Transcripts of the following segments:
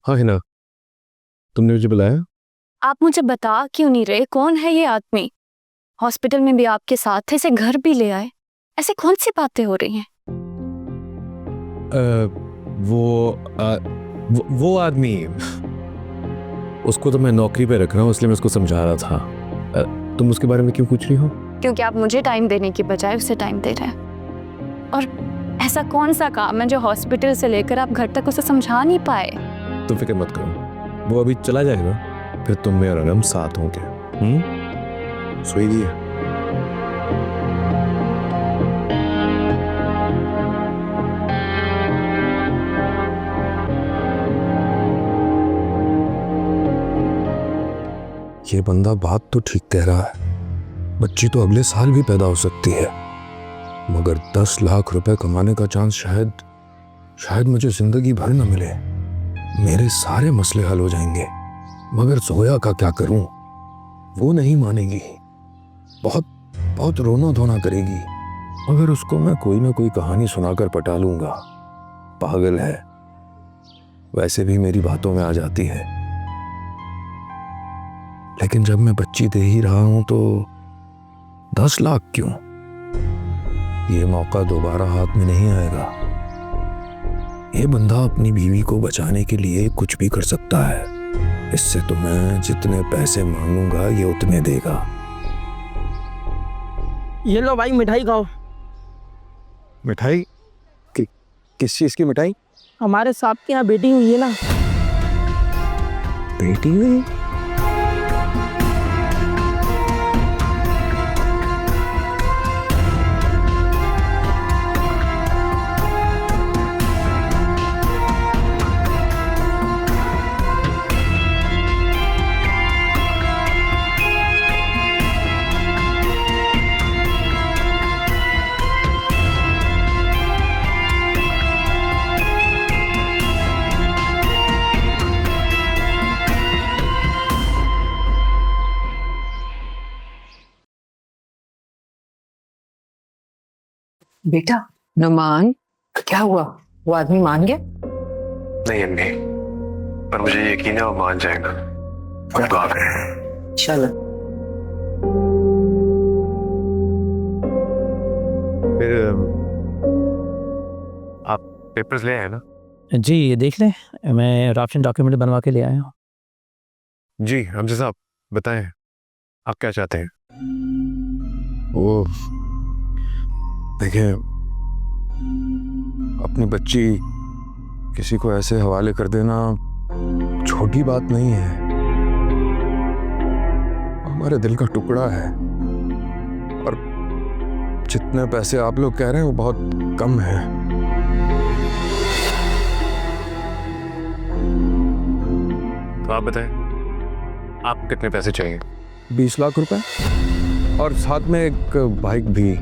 हाँ हिना, तुमने मुझे बुलाया? आप मुझे बता क्यों नहीं रहे कौन है ये आदमी? हॉस्पिटल में भी आपके साथ थे, इसे घर भी ले आए। ऐसे कौन सी बातें हो रही हैं? वो आदमी, उसको तो मैं नौकरी पे रख रहा हूँ, इसलिए मैं उसको समझा रहा था। तुम उसके बारे में क्यों पूछ रही हो? क्योंकि आप मुझे टाइम देने की बजाय उसे टाइम दे रहे हैं। और ऐसा कौन सा काम है जो हॉस्पिटल से लेकर आप घर तक उसे समझा नहीं पाए? तुम फिक्र मत करो, वो अभी चला जाएगा, फिर तुम में और हम साथ होंगे। स्वीटी है। ये बंदा बात तो ठीक कह रहा है, बच्ची तो अगले साल भी पैदा हो सकती है, मगर 10 लाख रुपए कमाने का चांस शायद मुझे जिंदगी भर न मिले। मेरे सारे मसले हल हो जाएंगे, मगर जोया का क्या करूं? वो नहीं मानेगी, बहुत रोना धोना करेगी, मगर उसको मैं कोई ना कोई कहानी सुनाकर पटा लूंगा। पागल है, वैसे भी मेरी बातों में आ जाती है। लेकिन जब मैं बच्ची दे ही रहा हूं तो 10 लाख क्यों? ये मौका दोबारा हाथ में नहीं आएगा। ये बंदा अपनी बीवी को बचाने के लिए कुछ भी कर सकता है। इससे तो मैं जितने पैसे मांगूंगा ये उतने देगा। ये लो भाई, मिठाई खाओ। मिठाई? किस चीज की मिठाई? हमारे साहब के यहाँ बेटी हुई है ना। बेटी हुई? बेटा नुमान, क्या हुआ? वो आदमी मान गया? नहीं अम्मी, पर मुझे यकीन है वो मान जाएगा। अब दुआ करें। चलो। फिर आप पेपर्स ले आए ना? जी ये देख लें, मैं राशन डॉक्यूमेंट बनवा के ले आया हूँ। जी हमसे साहब बताएं, आप क्या चाहते हैं? वो देखिए, अपनी बच्ची किसी को ऐसे हवाले कर देना छोटी बात नहीं है। हमारे दिल का टुकड़ा है, और जितने पैसे आप लोग कह रहे हैं वो बहुत कम है। तो आप बताएं, आपको कितने पैसे चाहिए? 20 लाख रुपए, और साथ में एक बाइक भी।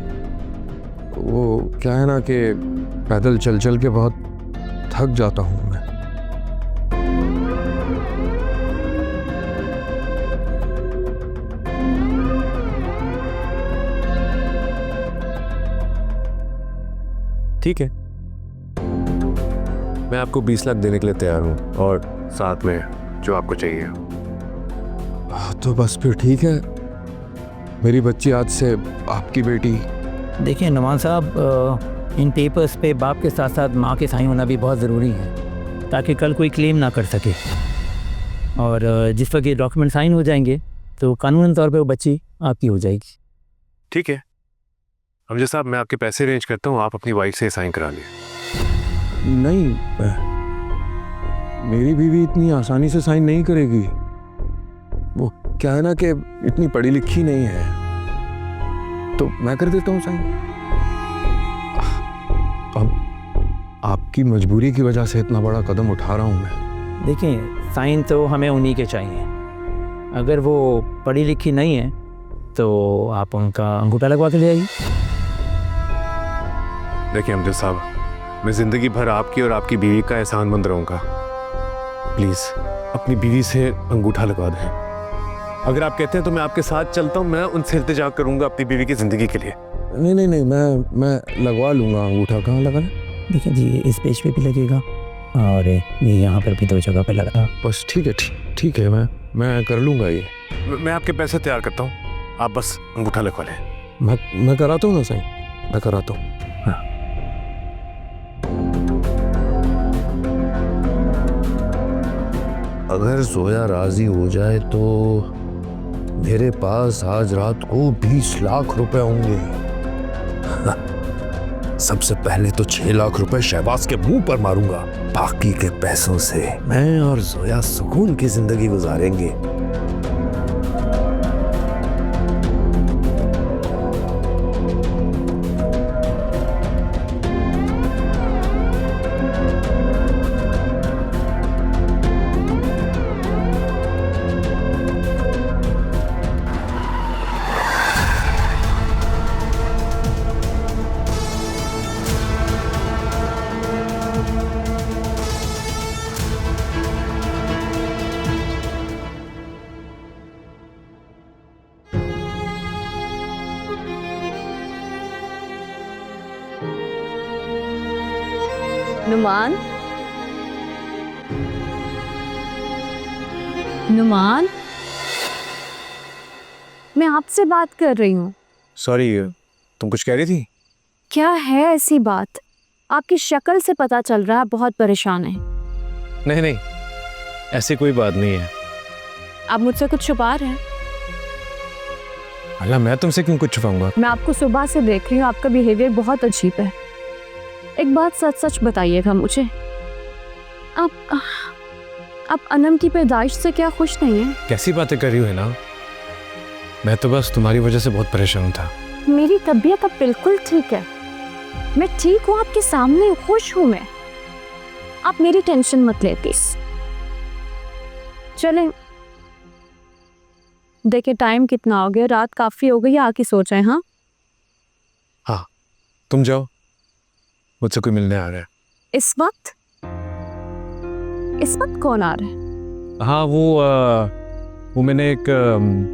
वो क्या है ना कि पैदल चल चल के बहुत थक जाता हूं मैं। ठीक है, मैं आपको 20 लाख देने के लिए तैयार हूं, और साथ में जो आपको चाहिए। तो बस फिर ठीक है, मेरी बच्ची आज से आपकी बेटी। देखिए नुमान साहब, इन पेपर्स पे बाप के साथ साथ माँ के साइन होना भी बहुत ज़रूरी है, ताकि कल कोई क्लेम ना कर सके। और जिस वक्त ये डॉक्यूमेंट साइन हो जाएंगे तो कानूनी तौर पे वो बच्ची आपकी हो जाएगी। ठीक है हमजा साहब, मैं आपके पैसे अरेंज करता हूँ, आप अपनी वाइफ से साइन करा लिए। नहीं, मेरी बीवी इतनी आसानी से साइन नहीं करेगी। वो क्या है ना कि इतनी पढ़ी लिखी नहीं है, तो मैं कर देता हूँ साइन। अब आपकी मजबूरी की वजह से इतना बड़ा कदम उठा रहा हूँ मैं। देखिए साइन तो हमें उन्हीं के चाहिए, अगर वो पढ़ी लिखी नहीं है तो आप उनका अंगूठा लगवा के ले आइए। देखिए हमजा साहब, मैं जिंदगी भर आपकी और आपकी बीवी का एहसानमंद रहूँगा। प्लीज़ अपनी बीवी से अंगूठा लगवा दें। अगर आप कहते हैं तो मैं आपके साथ चलता हूँ, मैं उनसे इल्तिजा करूंगा अपनी बीवी की जिंदगी के लिए। नहीं, मैं लगवा लूंगा अंगूठा। कहाँ लगाना? देखिए जी, इस पेज पे भी लगेगा और ये यहाँ पर भी 2 जगह पे लगा। बस ठीक है, ठीक है, मैं कर लूँगा ये। मैं आपके पैसे तैयार करता हूँ, आप बस अंगूठा लिखवा लें। मैं कराता हूँ ना साईं, मैं कराता हूँ। हाँ। अगर जोया राजी हो जाए तो मेरे पास आज रात को 20 लाख रुपए होंगे। सबसे पहले तो 6 लाख रुपए शहबाज के मुंह पर मारूंगा, बाकी के पैसों से मैं और जोया सुकून की जिंदगी गुजारेंगे। नुमान, नुमान, मैं आपसे बात कर रही हूँ। सॉरी, तुम कुछ कह रही थी? क्या है ऐसी बात? आपकी शक्ल से पता चल रहा है बहुत परेशान है। नहीं, ऐसी कोई बात नहीं है। आप मुझसे कुछ छुपा रहे हैं? अल्लाह, मैं तुमसे क्यों कुछ छुपाऊंगा? मैं आपको सुबह से देख रही हूँ, आपका बिहेवियर बहुत अजीब है। एक बात सच सच बताइएगा मुझे, आप अनम की पैदाइश से क्या खुश नहीं है? कैसी बातें कर रही हो ना? मैं तो बस तुम्हारी वजह से बहुत परेशान था। मेरी तबीयत अब बिल्कुल ठीक है, मैं ठीक हूँ, आपके सामने खुश हूँ मैं। आप मेरी टेंशन मत ले प्लीज। चलें, देखिए टाइम कितना हो गया, रात काफी हो गई, आके सो जाएं। हाँ हाँ, तुम जाओ, मुझसे कोई मिलने आ रहा है। इस वक्त कौन आ रहा है? हाँ, वो मैंने एक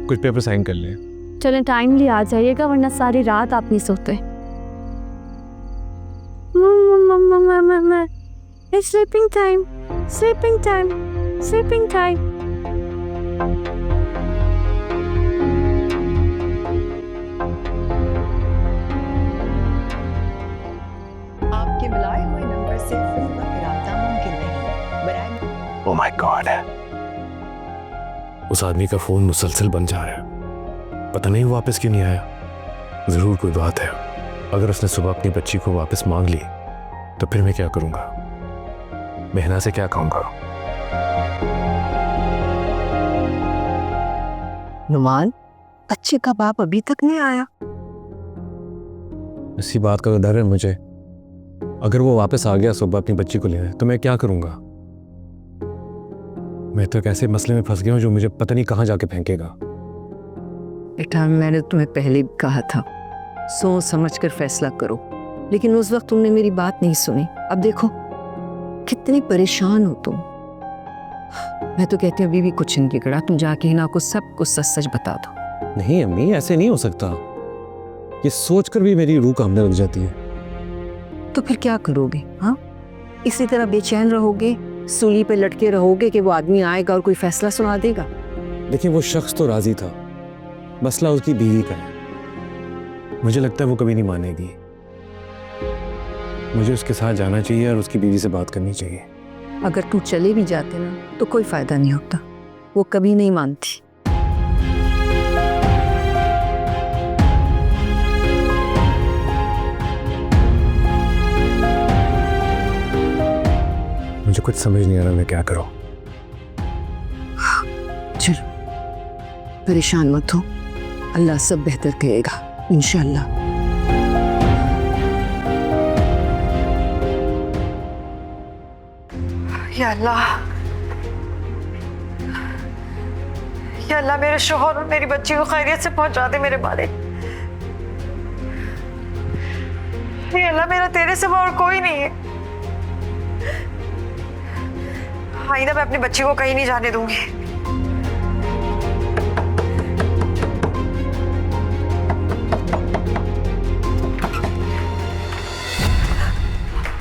कुछ पेपर साइन कर लिए। चलें, टाइमली आ जाइएगा वरना सारी रात आप नहीं सोते। Sleeping time, sleeping time, sleeping time. आपके मिलाए हुए नंबर से फोन पर रब्ता मुमकिन नहीं। बराए ओह माय गॉड, उस आदमी का फोन मुसलसल बन जा रहा है। पता नहीं वो वापस क्यों नहीं आया। जरूर कोई बात है। अगर उसने सुबह अपनी बच्ची को वापस मांग ली तो फिर मैं क्या करूंगा? मेहना से क्या कहूंगा? नुमान, बच्चे का बाप अभी तक नहीं आया। इसी बात का तो डर है मुझे। अगर वो वापस आ गया सुबह अपनी बच्ची को लेने तो मैं क्या करूंगा? मैं तो एक ऐसे मसले में फंस गया हूं जो मुझे पता नहीं कहां जाके फेंकेगा। बेटा, मैंने तुम्हें पहले भी कहा था, सोच समझ कर फैसला करो, लेकिन उस वक्त तुमने मेरी बात नहीं सुनी। अब देखो कितने परेशान हो तुम। मैं तो कहती हूँ अभी भी कुछ नहीं बिगड़ा, तुम जाके हिना को सब कुछ सच सच बता दो। नहीं अम्मी, ऐसे नहीं हो सकता। ये सोचकर भी मेरी रूह कांपने लग जाती है। तो फिर क्या करोगे? हाँ, इसी तरह बेचैन रहोगे, सूली पे लटके रहोगे कि वो आदमी आएगा और कोई फैसला सुना देगा? देखिए, वो शख्स तो राजी था, मसला उसकी बीवी का है। मुझे लगता है वो कभी नहीं मानेगी। मुझे उसके साथ जाना चाहिए और उसकी बीवी से बात करनी चाहिए। अगर तू चले भी जाते ना तो कोई फायदा नहीं होता, वो कभी नहीं मानती। मुझे कुछ समझ नहीं आ रहा मैं क्या करूं। चलो, परेशान मत हो, अल्लाह सब बेहतर करेगा इंशाअल्लाह। या अल्लाह, या अल्लाह, मेरे शोहर और मेरी बच्ची को खैरियत से पहुंचा दे मेरे मालिक। या अल्लाह, मेरा तेरे सिवा और कोई नहीं है। आइंदा मैं अपनी बच्ची को कहीं नहीं जाने दूंगी।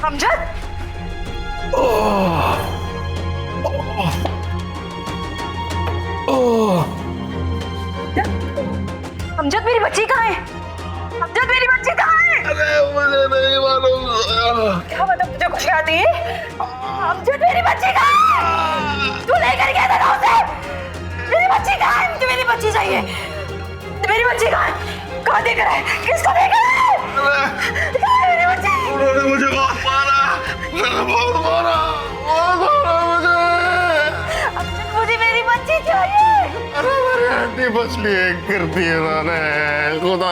अमजद, बच्ची कहाँ है? अमजद मेरी बच्ची कहाँ है? अरे मुझे नहीं मालूम। क्या मतलब तुझे खुशी आती है? अमजद मेरी बच्ची कहाँ है? तू लेकर गया था गाँव से? मेरी बच्ची कहाँ है? मुझे मेरी बच्ची चाहिए। मेरी बच्ची कहाँ है? कहाँ देख रहा है? किसको देख रहा है? कहाँ है मेरी बच्ची? उन्होंने मुझे बहुत मारा, बहुत मारा मुझे। अमजद मुझे मेरी बच्ची चाहिए। अरे मेरी हड्डी मछली एक कर दी इन्होंने, खुदा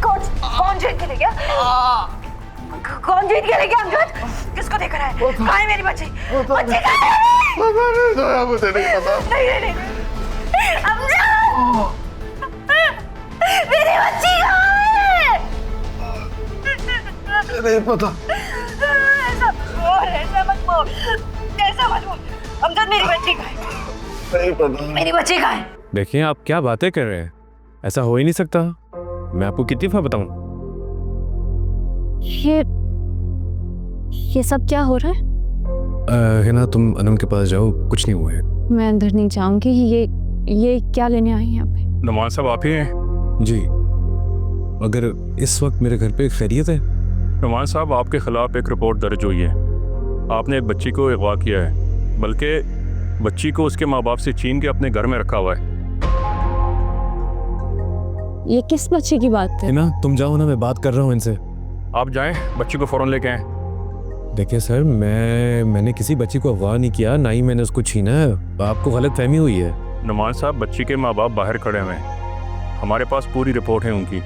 कौन जीत के ले गया? कौन जीत के ले गया अमजद? किसको देख रहा है? कहाँ है मेरी बच्ची? बच्ची कहाँ है? मुझे नहीं पता। नहीं अमजद मेरी बच्ची कहाँ है? नहीं पता। ऐसा मत बोल। अमजद मेरी बच्ची कहाँ है? नहीं पता। मेरी बच्ची कहाँ है? देखिए आप क्या बातें कर रहे हैं, ऐसा हो ही नहीं सकता। मैं आपको कितनी बार बताऊं? ये सब क्या हो रहा है? है ना, तुम अनम के पास जाओ, कुछ नहीं हुआ है। मैं अंदर नहीं जाऊंगी। ये क्या लेने आई हैं यहाँ पे? नुमान साहब आप ही हैं? जी। अगर इस वक्त मेरे घर पे खैरियत है? नुमान साहब आपके खिलाफ एक रिपोर्ट दर्ज हुई है। आपने एक बच्ची को अगवा किया है, बल्कि बच्ची को उसके माँ बाप से छीन के अपने घर में रखा हुआ है। ये किस बच्चे की बात है? है ना, तुम जाओ ना, मैं बात कर रहा हूँ इनसे। आप जाएं, बच्ची को फ़ौरन लेके आएं। देखिए सर, मैंने किसी बच्ची को अगवा नहीं किया, ना ही मैंने उसको छीना है। आपको गलत फहमी हुई है। नुमान साहब बच्ची के माँ बाप बाहर खड़े हुए हैं, हमारे पास पूरी रिपोर्ट है उनकी।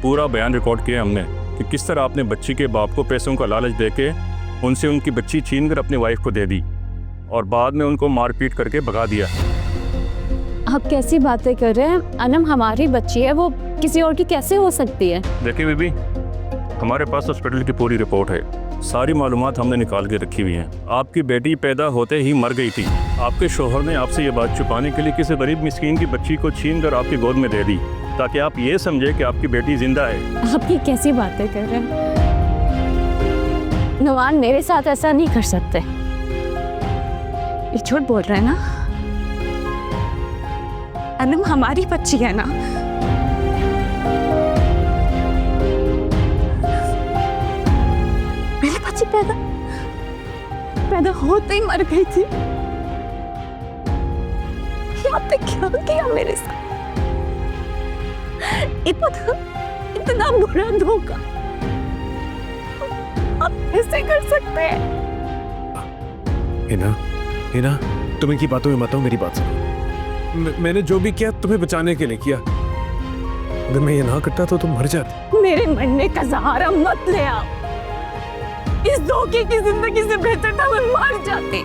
पूरा बयान रिकॉर्ड किया हमने कि किस तरह आपने बच्ची के बाप को पैसों का लालच देके उनसे उनकी बच्ची छीन कर अपनी वाइफ को दे दी और बाद में उनको मारपीट करके भगा दिया। आप कैसी बातें कर रहे हैं? अनम हमारी बच्ची है, वो किसी और की कैसे हो सकती है? देखिए बीबी, हमारे पास हॉस्पिटल की पूरी रिपोर्ट है, सारी मालूमात हमने निकाल के रखी हुई हैं। आपकी बेटी पैदा होते ही मर गई थी। आपके शोहर ने आपसे ये बात छुपाने के लिए किसी गरीब मिस्कीन की बच्ची को छीन कर आपकी गोद में दे दी ताकि आप ये समझे कि आपकी बेटी जिंदा है। आप ये कैसी बातें कर रहे हैं? नुमान मेरे साथ ऐसा नहीं कर सकते। ये झूठ बोल रहे हैं ना? अनम हमारी बच्ची है ना? मेरी बच्ची पैदा होते ही मर गई थी। आपने क्या किया मेरे साथ? इतना बुरा धोखा आप कैसे कर सकते हैं? हिना, तुम इनकी बातों में मत आओ, मेरी बात सुनो। मैंने जो भी किया तुम्हें बचाने के लिए किया। अगर मैं ये ना करता तो तुम मर जाती। मेरे मरने का सहारा मत ले आओ। इस धोखे की जिंदगी से बेहतर था मैं मर जाती।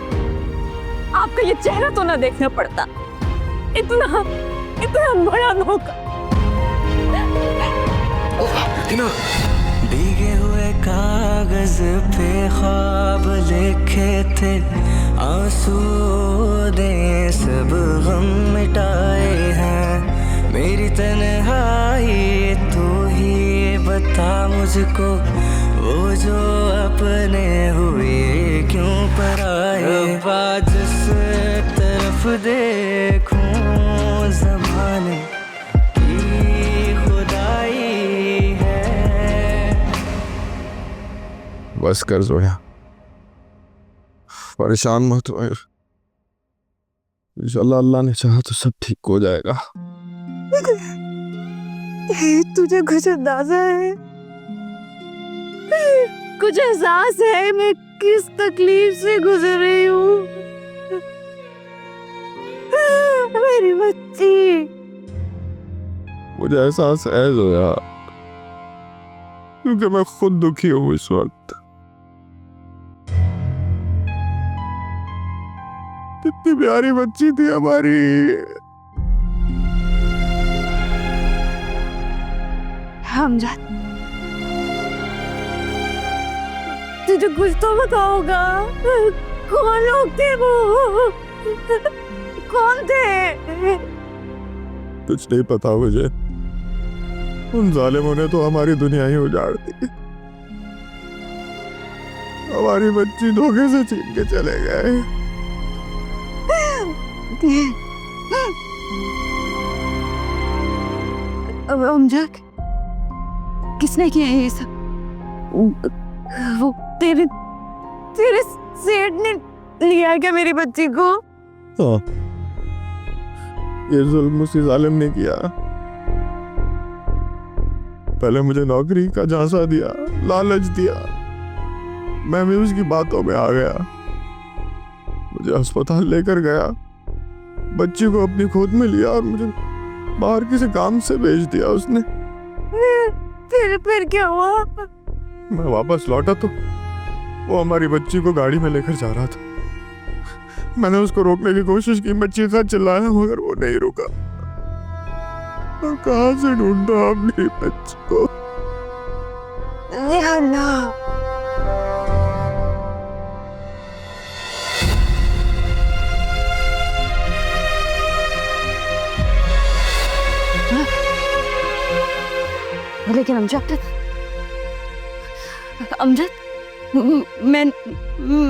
आपका ये चेहरा तो ना देखना पड़ता। इतना बड़ा धोखा। हिना, भीगे हुए कागज पे ख्वाब लिखे थे, आंसू दे सब गम मिटाए हैं। मेरी तन्हाई तू ही बता मुझको, वो जो अपने हुए क्यों पराए। आज जिस तरफ देखूं ज़माने की खुदाई है। बस कर जोया, परेशान मत हो। इंशाल्लाह अल्लाह ने चाहा तो सब ठीक हो जाएगा। तुझे कुछ अंदाजा है? कुछ एहसास है मैं किस तकलीफ से गुजर रही हूँ? मेरी बच्ची। मुझे एहसास है जोया, क्योंकि मैं खुद दुखी हूँ इस वक्त। कितनी प्यारी बच्ची थी हमारी। हमजा, तुझे कुछ तो बताओगा। कौन लोग थे वो? कौन थे? कुछ नहीं पता मुझे। उन जालिमों ने तो हमारी दुनिया ही उजाड़ दी। हमारी बच्ची धोखे से छीन के चले गए। अमजद, किसने किया ये सब? वो तेरे तेरे सेठ ने लिया क्या मेरी बच्ची को? हाँ, ये जुल्म उसी जालिम ने किया। पहले मुझे नौकरी का झांसा दिया, लालच दिया, मैं भी उसकी बातों में आ गया। मुझे अस्पताल लेकर गया, बच्ची को अपनी गोद में लिया और मुझे बाहर किसी काम से भेज दिया उसने। फिर क्या हुआ? मैं वापस लौटा तो वो हमारी बच्ची को गाड़ी में लेकर जा रहा था। मैंने उसको रोकने की कोशिश की, मैं चीखा चिल्लाया मगर वो नहीं रुका। और कहाँ से ढूंढा अपनी बच्ची को? अल्लाह, लेकिन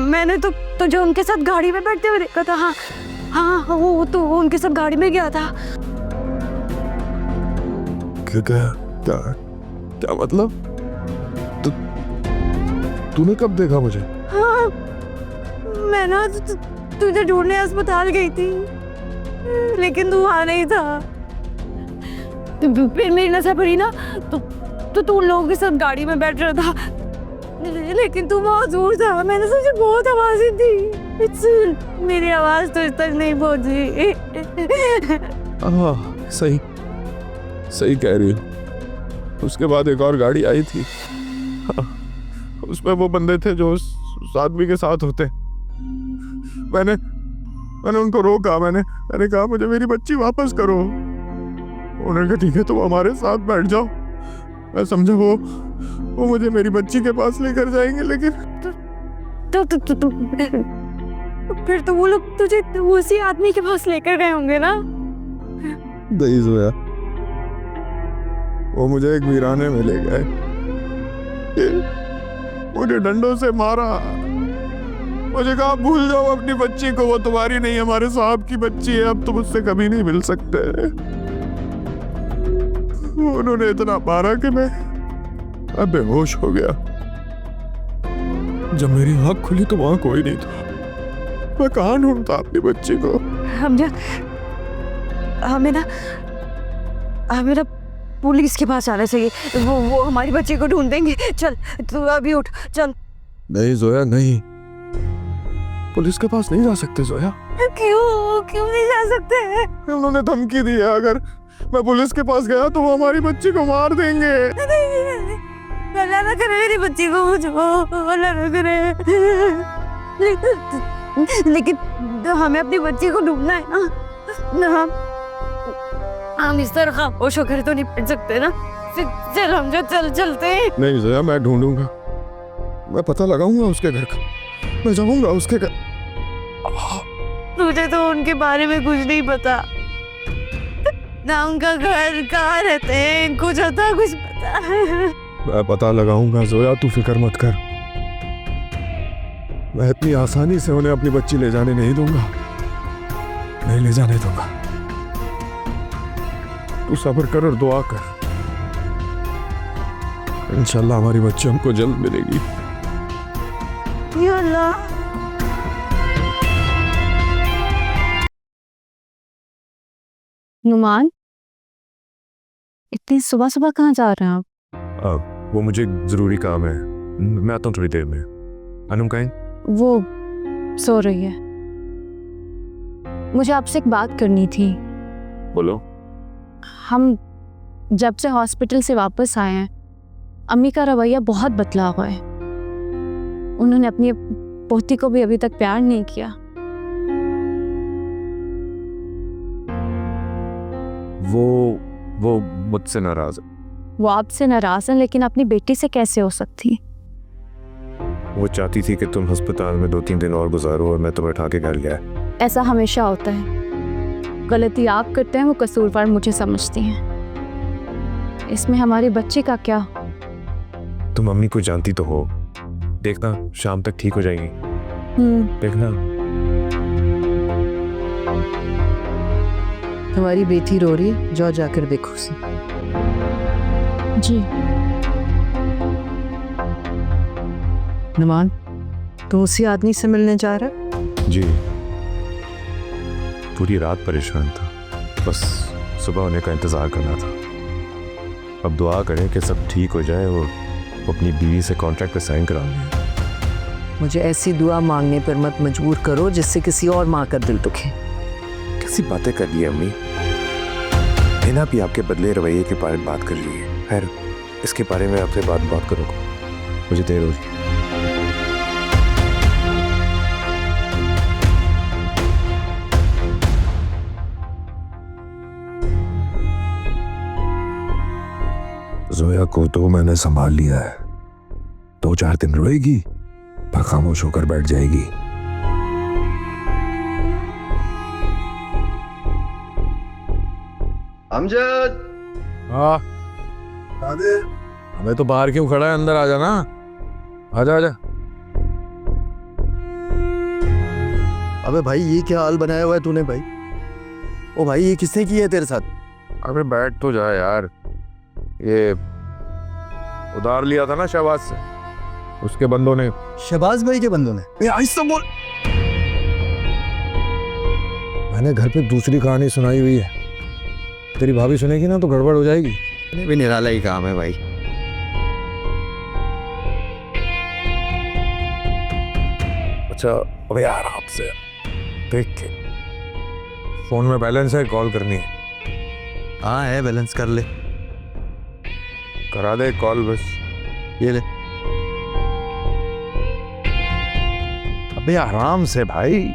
मैंने तो जो उनके साथ गाड़ी में बैठते हुए देखा था। हाँ हाँ, वो तो उनके साथ गाड़ी में गया था। क्या क्या क्या मतलब? तूने कब देखा मुझे? हाँ, मैं ना तुझे ढूंढने अस्पताल गई थी, लेकिन तू वहाँ नहीं था। फिर मेरी नजर पड़ी ना तो तू उन लोगों के साथ गाड़ी में बैठ रहा था, लेकिन तू बहुत दूर था। मैंने सोचा बहुत आवाजें थी, मेरी आवाज तुझ तक नहीं पहुंची। हाँ, सही कह रही हो। उसके बाद एक और गाड़ी आई थी, हाँ, उसमें वो बंदे थे जो उस आदमी के साथ होते। मैंने उनको रोका, मैंने कहा मुझे मेरी बच्ची वापस करो। उन्होंने कहा ठीक है, तुम हमारे साथ बैठ जाओ। मैं समझा वो मुझे मेरी बच्ची के पास लेकर जाएंगे, लेकिन फिर तो वो लोग तुझे उसी आदमी के पास लेकर गए होंगे ना? नहीं जोया, वो मुझे एक वीराने में ले गए, मुझे डंडों से मारा, मुझे कहा भूल जाओ अपनी बच्ची को, वो तुम्हारी नहीं हमारे साहब की बच्ची है, अब तुम उससे कभी नहीं मिल सकते। उन्होंने इतना मारा कि मैं बेहोश हो गया। जब मेरी आंख खुली तो वहां कोई नहीं था। मैं कहाँ ढूंढता अपनी बच्ची को? हमें ना पुलिस के पास आना चाहिए। वो हमारी बच्ची को ढूंढ देंगे। चल तू अभी उठ, चल। नहीं जोया, नहीं, पुलिस के पास नहीं जा सकते जोया। क्यों नहीं जा सकते? उन्होंने धमकी दी है, अगर मैं पुलिस के पास गया तो वो हमारी बच्ची को मार देंगे। अल्लाह ना करे मेरी बच्ची को मुझको, अल्लाह ना करे। लेकिन हमें अपनी बच्ची को ढूंढना है ना। हम इस तरह खामोश होकर तो नहीं पढ़ सकते ना। चल हम जो चलते हैं। नहीं जोया, मैं ढूंढूंगा, मैं पता लगाऊंगा उसके घर का, मैं जाऊंगा उसके घर। तुझे तो उनके बारे में कुछ नहीं पता ना, उनका घर कहाँ रहते हैं, कुछ होता कुछ पता। मैं पता लगाऊंगा जोया, तू फिक्र मत कर। मैं इतनी आसानी से उन्हें अपनी बच्ची ले जाने नहीं दूंगा, नहीं ले जाने दूंगा। तू सब्र कर और दुआ कर, इंशाल्लाह हमारी बच्ची हमको जल्द मिलेगी। या अल्लाह। नुमान, इतनी सुबह सुबह कहाँ जा रहे हैं आप? वो मुझे जरूरी काम है, मैं आता हूँ थोड़ी देर में। अनुम कहीं? वो सो रही है। मुझे आपसे एक बात करनी थी। बोलो। हम जब से हॉस्पिटल से वापस आए हैं, अम्मी का रवैया बहुत बदला हुआ है। उन्होंने अपनी पोती को भी अभी तक प्यार नहीं किया। वो मुझसे नाराज है। वो आपसे नाराज है, लेकिन अपनी बेटी से कैसे हो सकती? वो चाहती थी कि तुम अस्पताल में 2-3 दिन और गुजारो और मैं तुम्हें उठा के घर गया। ऐसा हमेशा होता है, गलती आप करते हैं, वो कसूरवार मुझे समझती हैं। इसमें हमारी बच्ची का क्या? तुम अम्मी को जानती तो हो, देखना शाम तक ठीक हो जाएंगी। देखना। तुम्हारी बेटी रो रही है, जाओ जाकर देखो उसे। जी नुमान, तू उसी आदमी से मिलने जा रहा है? जी, पूरी रात परेशान था, बस सुबह होने का इंतज़ार करना था। अब दुआ करें कि सब ठीक हो जाए और अपनी बीवी से कॉन्ट्रैक्ट पे साइन करा लें। मुझे ऐसी दुआ मांगने पर मत मजबूर करो जिससे किसी और माँ का दिल दुखे। कैसी बातें कर दी अम्मी। हिना भी आपके बदले रवैये के बारे में बात कर रही है। खैर, इसके बारे में आपसे बात करूँगा। मुझे देर हो रही। जोया को तो मैंने संभाल लिया है, 2-4 दिन रोएगी पर खामोश होकर बैठ जाएगी। अमजद, हाँ हमें तो बाहर क्यों खड़ा है, अंदर आ जाना। आजा आजा। अबे भाई ये क्या हाल बनाया हुआ है तूने भाई? ओ भाई ये किसने की है तेरे साथ? अबे बैठ तो जा यार, ये उधार लिया था ना शहबाज से, उसके बंदों ने। शहबाज भाई के बंदों ने? आहिस्ता बोल। मैंने घर पे दूसरी कहानी सुनाई हुई है, तेरी भाभी सुनेगी ना तो गड़बड़ हो जाएगी। भी निराला ही काम है भाई। अच्छा अबे यार, आपसे देख के फोन में बैलेंस है, कॉल करनी है। हाँ है, बैलेंस कर ले। करा दे कॉल बस। ये ले। अबे आराम से भाई।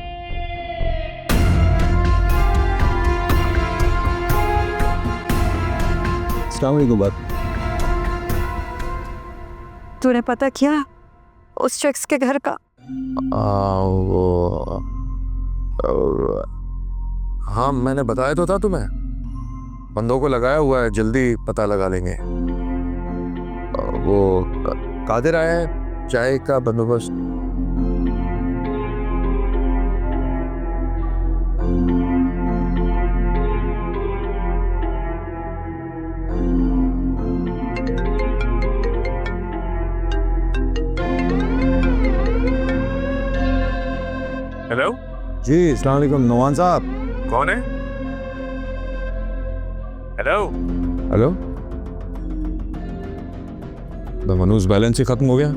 अस्सलाम वालेकुम बात। तूने पता किया उस शख्स के घर का? हाँ मैंने बताया तो था तुम्हें, बंदों को लगाया हुआ है, जल्दी पता लगा लेंगे। वो कादिर आया है, चाय का बंदोबस्त। हेलो जी अस्सलाम वालेकुम नौमान साहब। कौन है? हेलो हेलो, मनूस बैलेंस ही खत्म हो गया।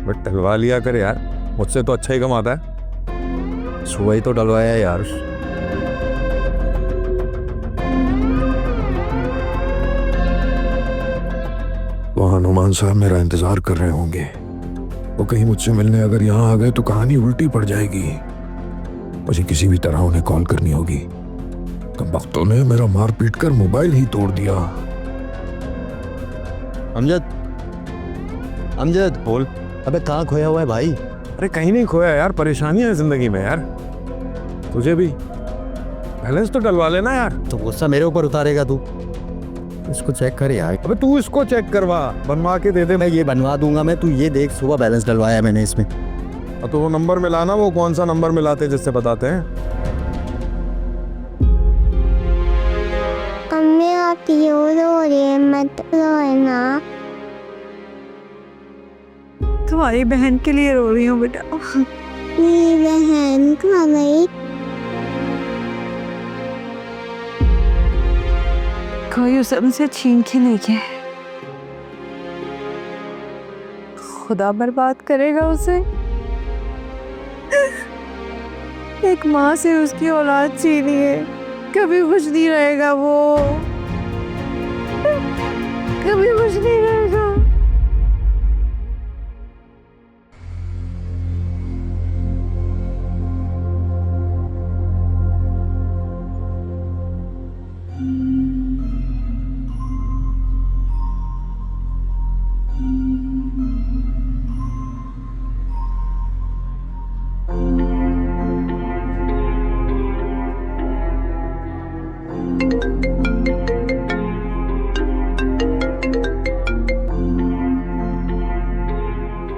बट डलवा लिया करे यार, मुझसे तो अच्छा ही कमाता है। सुबह ही तो डलवाया है यार। वहाँ नुमान साहब मेरा इंतजार कर रहे होंगे, वो कहीं मुझसे मिलने अगर यहाँ आ गए तो कहानी उल्टी पड़ जाएगी। मुझे किसी भी तरह उन्हें कॉल करनी होगी। कम वक्तों ने मेरा मार पीट कर मोबाइल ही तोड़ दिया। अमजद, अमजद बोल। अबे कहाँ खोया हुआ है भाई? अरे कहीं नहीं खोया यार, परेशानियां है जिंदगी में यार। तुझे भी बैलेंस तो डलवा लेना यार। तो गुस्सा मेरे ऊपर उतारेगा तू? इसको चेक कर यार। अबे तू इसको चेक करवा, बनवा के दे दे। मैं ये बनवा दूंगा मैं, तू ये देख सुबह बैलेंस डलवाया मैंने इसमें। तो वो नंबर मिलाना, वो कौन सा नंबर मिलाते जिससे बताते हैं। अम्मी आप क्यों रो रही है? मत रोना। तुम्हारी बहन के लिए रो रही हूँ बेटा। मेरी बहन कहाँ गई? कोई उसे हमसे छीन के नहीं गया। खुदा बर्बाद करेगा उसे। एक माँ से उसकी औलाद छीनी है, कभी खुश नहीं रहेगा वो, कभी खुश नहीं रहेगा।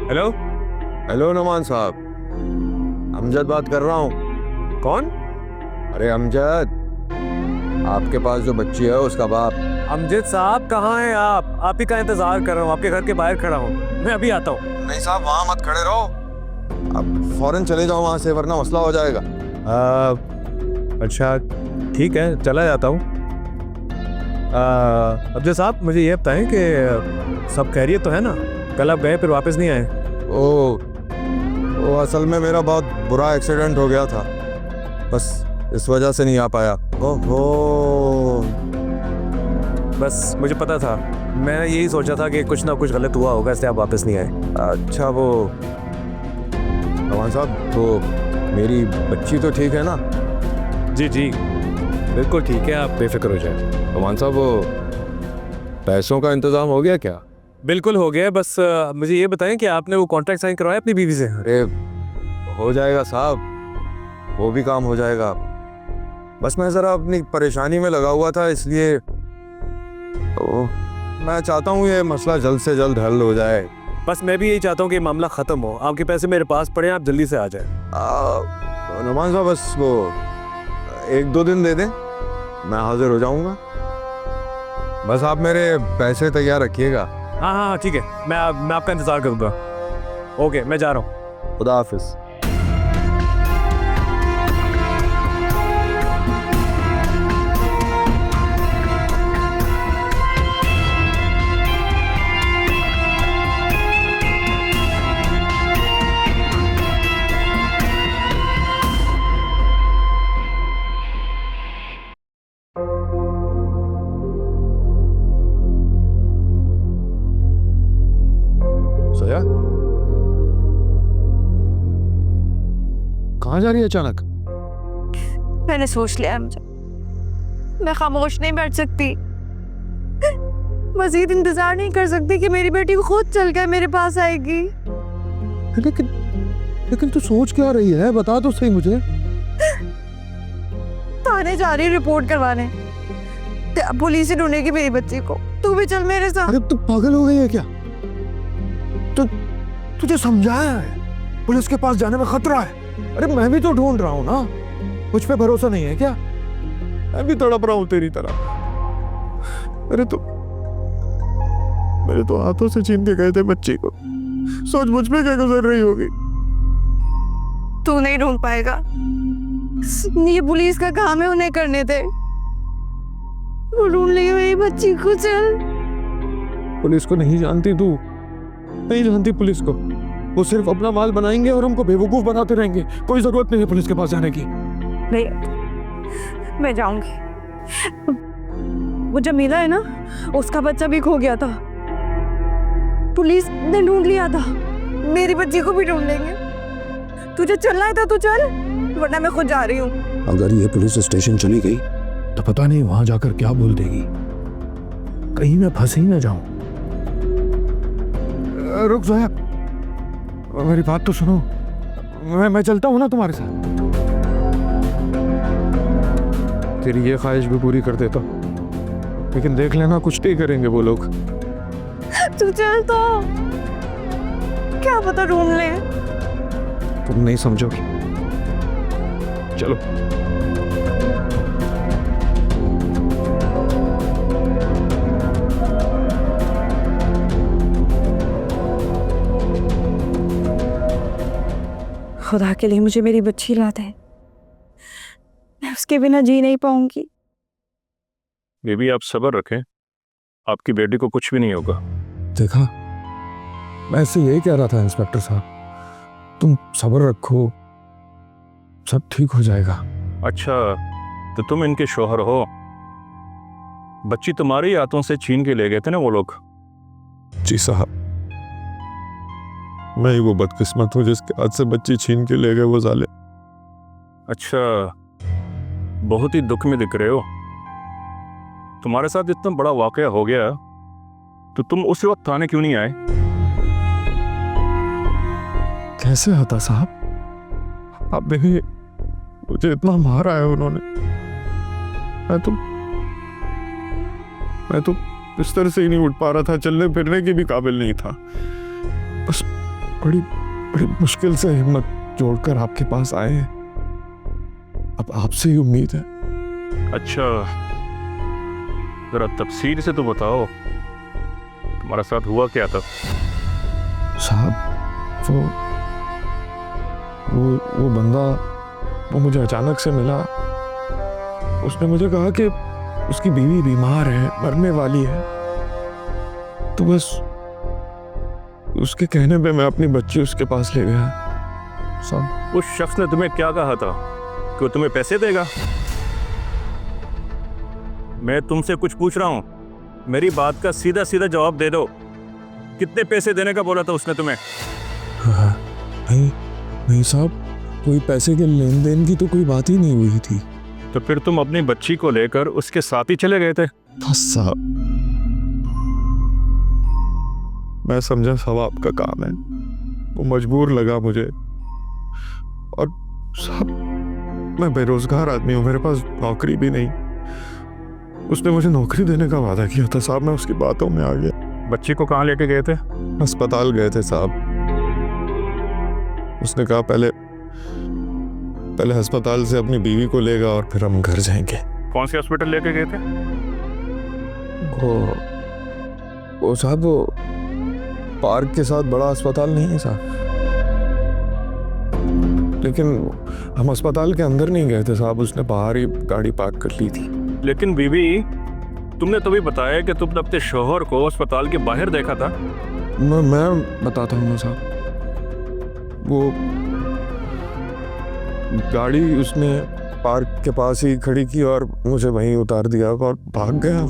हेलो हेलो नुमान साहब, अमजद बात कर रहा हूँ। कौन? अरे अमजद, आपके पास जो बच्ची है उसका बाप अमजद साहब कहाँ हैं आप? आप ही का इंतजार कर रहा हूँ, आपके घर के बाहर खड़ा हूँ, मैं अभी आता हूँ। नहीं साहब, वहाँ मत खड़े रहो, अब फौरन चले जाओ वहाँ से, वरना मसला हो जाएगा। अच्छा ठीक है, चला जाता हूँ। अमजद साहब मुझे ये बताएं कि सब खैरियत तो है ना? कल आप गए फिर वापस नहीं आए। ओ असल में मेरा बहुत बुरा एक्सीडेंट हो गया था, बस इस वजह से नहीं आ पाया। ओहो, बस मुझे पता था, मैं यही सोचा था कि कुछ ना कुछ गलत हुआ होगा, इसलिए आप वापस नहीं आए। अच्छा वो नवान साहब, तो मेरी बच्ची तो ठीक है ना? जी जी बिल्कुल ठीक है, आप बेफिक्र हो जाए। नवान साहब, वो पैसों का इंतजाम हो गया क्या? बिल्कुल हो गया, बस मुझे ये बताएं कि आपने वो कॉन्ट्रैक्ट साइन करवाया अपनी बीवी से? अरे हो जाएगा साहब, वो भी काम हो जाएगा, बस मैं ज़रा अपनी परेशानी में लगा हुआ था, इसलिए तो मैं चाहता हूँ ये मसला जल्द से जल्द हल हो जाए। बस मैं भी यही चाहता हूँ कि मामला ख़त्म हो, आपके पैसे मेरे पास पड़े, आप जल्दी से आ जाए। नवान साहब, बस वो 1-2 दिन दे दें, मैं हाजिर हो जाऊँगा, बस आप मेरे पैसे तैयार रखिएगा। हाँ हाँ ठीक है, मैं आपका इंतज़ार करूँगा। ओके, मैं जा रहा हूँ। खुदा हाफिज़। सोया, कहाँ जा रही है अचानक? मैंने सोच लिया मुझे, मैं खामोश नहीं बैठ सकती, मजीद इंतजार नहीं कर सकती कि मेरी बेटी खुद चल कर मेरे पास आएगी। लेकिन तू सोच क्या रही है, बता तो सही मुझे। थाने जा रही रिपोर्ट करवाने, पुलिस से ढूंढेगी मेरी बच्ची को, तू भी चल मेरे साथ। अरे तू पागल हो गई है क्या? तुझे समझाया है, पुलिस के पास जाने में खतरा है। अरे मैं भी तो ढूंढ रहा हूँ ना, मुझ पे भरोसा नहीं है क्या? मैं भी तड़प रहा हूँ तेरी तरह। अरे तो मेरे तो हाथों से छीन के गए थे बच्ची को, सोच मुझ पे क्या गुजर रही होगी। तू नहीं ढूंढ पाएगा, ये पुलिस का काम है, उन्हें करने दे, वो ढूंढ लेगी मेरी बच्ची को। चल। पुलिस को नहीं जानती तू, नहीं जानती पुलिस को, वो सिर्फ अपना माल बनाएंगे और हमको बेवकूफ बनाते रहेंगे। कोई जरूरत नहीं है पुलिस के पास जाने की। नहीं, मैं जाऊंगी। वो जमीला है ना, उसका बच्चा भी खो गया था, पुलिस ने ढूंढ लिया था, मेरी बच्ची को भी ढूंढ लेंगे। तुझे चलना है तो चल, वरना मैं खुद जा रही हूँ। अगर ये पुलिस स्टेशन चली गई तो पता नहीं वहां जाकर क्या बोल देगी, कहीं मैं फंस ही ना जाऊं। रुक जोया, मेरी बात तो सुनो, मैं चलता हूँ ना तुम्हारे साथ, तेरी ये ख्वाहिश भी पूरी कर देता, लेकिन देख लेना कुछ नहीं करेंगे वो लोग। तू चल तो, क्या पता ढूंढ ले। तुम नहीं समझोगी, चलो। खुदा के लिए मुझे मेरी बच्ची ला दे, मैं उसके बिना जी नहीं पाऊंगी। बेबी आप सब्र रखें, आपकी बेटी को कुछ भी नहीं होगा। देखा, मैं इससे यही कह रहा था इंस्पेक्टर साहब, तुम सब्र रखो, सब ठीक हो जाएगा। अच्छा, तो तुम इनके शौहर हो? बच्ची तुम्हारे ही हाथों से छीन के ले गए थे ना वो लोग? जी साहब, मैं ही वो बदकिस्मत हूँ जिसके हाथ से बच्ची छीन के ले गए वो साले। अच्छा, बहुत ही दुख में दिख रहे हो। तुम्हारे साथ इतना बड़ा वाकया हो गया तो तुम उस वक्त थाने क्यों नहीं आए? कैसे आता साहब, अब भी मुझे इतना मारा है उन्होंने, मैं तो बिस्तर से ही नहीं उठ पा रहा था, चलने फिरने की भी काबिल नहीं था। बस बड़ी बड़ी मुश्किल से हिम्मत जोड़कर आपके पास आए हैं, अब आपसे ही उम्मीद है। अच्छा, जरा तफसील से तो बताओ, तुम्हारा साथ हुआ क्या था? साहब वो बंदा वो मुझे अचानक से मिला। उसने मुझे कहा कि उसकी बीवी बीमार है, मरने वाली है। तो बस उसके कहने पे मैं अपनी बच्ची उसके पास ले गया। साहब उस शख्स ने तुम्हें क्या कहा था कि वो तुम्हें पैसे देगा? मैं तुमसे कुछ पूछ रहा हूँ, मेरी बात का सीधा सीधा जवाब दे दो। कितने पैसे देने का बोला था उसने तुम्हें? हाँ, नहीं साहब, कोई पैसे के लेन देन की तो कोई बात ही नहीं हुई थी। तो फिर तुम अपनी बच्ची को लेकर उसके साथ ही चले गए थे? बस साहब, मैं समझा सब आपका काम है, वो मजबूर लगा मुझे। और साहब मैं बेरोजगार आदमी हूँ, मेरे पास नौकरी भी नहीं। उसने मुझे नौकरी देने का वादा किया था साहब, मैं उसकी बातों में आ गया। बच्ची को कहाँ लेके गए थे? अस्पताल गए थे साहब। उसने कहा पहले अस्पताल से अपनी बीवी को लेगा और फिर हम घर जाएंगे। कौन से हॉस्पिटल लेके गए थे? वो साहब वो पार्क के साथ बड़ा अस्पताल नहीं है साहब, लेकिन हम अस्पताल के अंदर नहीं गए थे साहब। उसने बाहर ही गाड़ी पार्क कर ली थी। लेकिन बीवी, तुमने तो भी बताया कि तुमने अपने शौहर को अस्पताल के बाहर देखा था। मैं बताता हूँ साहब, वो गाड़ी उसने पार्क के पास ही खड़ी की और मुझे वहीं उतार दिया और भाग गया।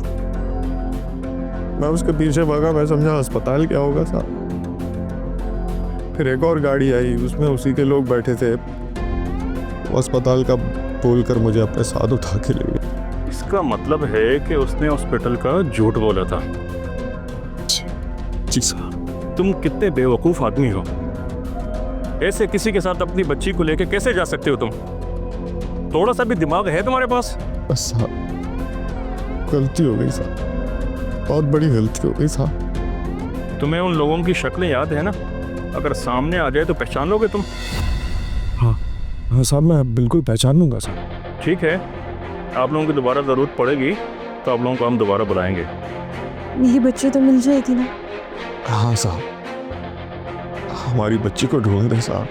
मैं उसके पीछे भागा, मैं समझा अस्पताल क्या होगा साहब। फिर एक और गाड़ी आई, उसमें उसी के लोग बैठे थे। वो अस्पताल का बोलकर मुझे अपने साथ उठा के ले गए। इसका मतलब है कि उसने हॉस्पिटल का झूठ बोला था। जी साहब। तुम कितने बेवकूफ आदमी हो, ऐसे किसी के साथ अपनी बच्ची को लेकर कैसे जा सकते हो तुम? थोड़ा सा भी दिमाग है तुम्हारे पास? बस साहब गलती हो गई साहब, बहुत बड़ी गलती हो गई साहब। तुम्हें उन लोगों की शक्लें याद है ना? अगर सामने आ जाए तो पहचान लोगे तुम? हाँ साहब, मैं बिल्कुल पहचान लूंगा साहब। ठीक है, आप लोगों की दोबारा ज़रूरत पड़ेगी तो आप लोगों को हम दोबारा बुलाएंगे। मेरी बच्ची तो मिल जाएगी ना? हाँ साहब, हमारी बच्ची को ढूंढ दे साहब,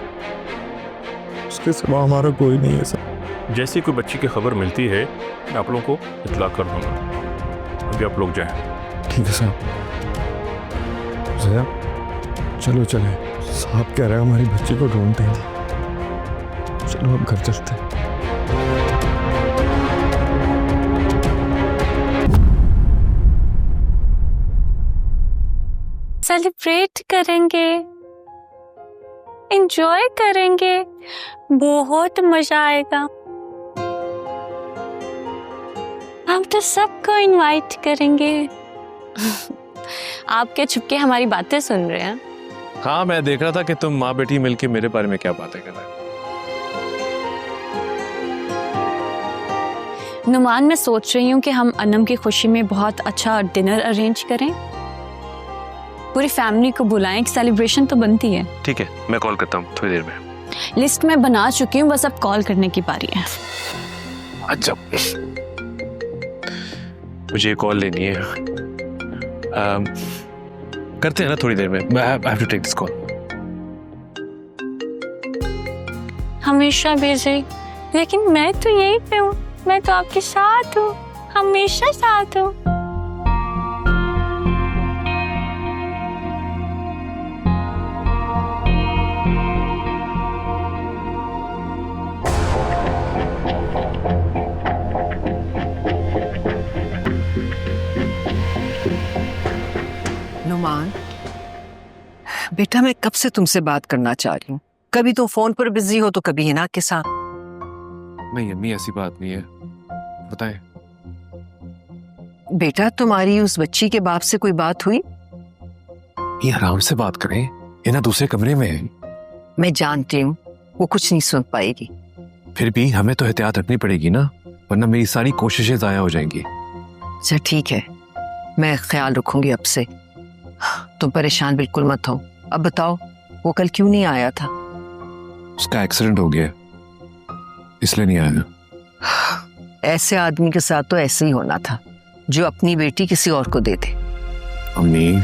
उसके सिवा हमारा कोई नहीं है साहब। जैसी कोई बच्ची की खबर मिलती है मैं आप लोगों को इतला कर दूंगा। अभी आप लोग जाएं। ठीक है साहब। चलो चले, साहब कह रहे हैं हमारी बच्ची को ढूंढ देंगे। चलो अब घर चलते हैं। सेलिब्रेट करेंगे, एंजॉय करेंगे, बहुत मजा आएगा। हम तो सबको इनवाइट करेंगे। आप क्या छुपके हमारी बातें सुन रहे हैं? हाँ, मैं देख रहा था कि तुम माँ बेटी मिलके मेरे बारे में क्या बातें कर रहे हो। नुमान, मैं सोच रही हूँ कि हम अनम की खुशी में बहुत अच्छा डिनर अरेंज करें, पूरी फैमिली को बुलाएं, एक सेलिब्रेशन तो बनती है। ठीक है, मैं कॉल करता हूँ थोड़ी देर में। लिस्ट में बना चुकी हूँ, बस अब कॉल करने की बारी है। अच्छा, मुझे कॉल लेनी है। करते हैं ना थोड़ी देर में। I have to take this call. हमेशा बिजी, लेकिन मैं तो यहीं पे हूँ, मैं तो आपके साथ हूँ, हमेशा साथ हूँ। नुमान बेटा, मैं कब से तुमसे बात करना चाह रही हूँ। कभी तुम फोन पर बिजी हो तो कभी हिना के साथ। नहीं अम्मी, ऐसी बात नहीं है, बताएं। बेटा, तुम्हारी उस बच्ची के बाप से कोई बात हुई? ये आराम से बात करें, ये ना दूसरे कमरे में है। मैं जानती हूँ वो कुछ नहीं सुन पाएगी। फिर भी हमें तो एहतियात रखनी पड़ेगी ना, वरना मेरी सारी कोशिशें जाया हो जाएंगी। अच्छा ठीक है, मैं ख्याल रखूंगी अब से। तुम परेशान बिल्कुल मत हो। अब बताओ, वो कल क्यों नहीं आया था? उसका एक्सीडेंट हो गया, इसलिए नहीं आया। ऐसे आदमी के साथ तो ऐसे ही होना था, जो अपनी बेटी किसी और को दे दे। अम्मी,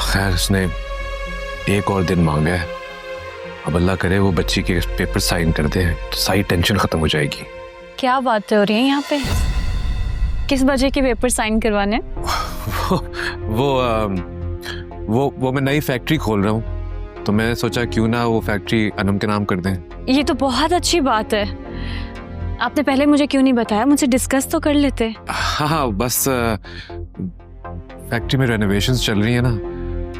खैर उसने एक और दिन मांगा है, अब अल्लाह करे वो बच्ची के पेपर साइन कर दे तो सारी टेंशन खत्म हो जाएगी। क्या बात हो रही है यहाँ पे? किस वजह के पेपर साइन करवाने? वो मैं नई फैक्ट्री खोल रहा हूँ, तो मैंने सोचा क्यों ना वो फैक्ट्री अनम के नाम कर दें। ये तो बहुत अच्छी बात है। आपने पहले मुझे क्यों नहीं बताया? मुझसे डिस्कस तो कर लेते। हाँ बस फैक्ट्री में रेनोवेशंस चल रही है ना,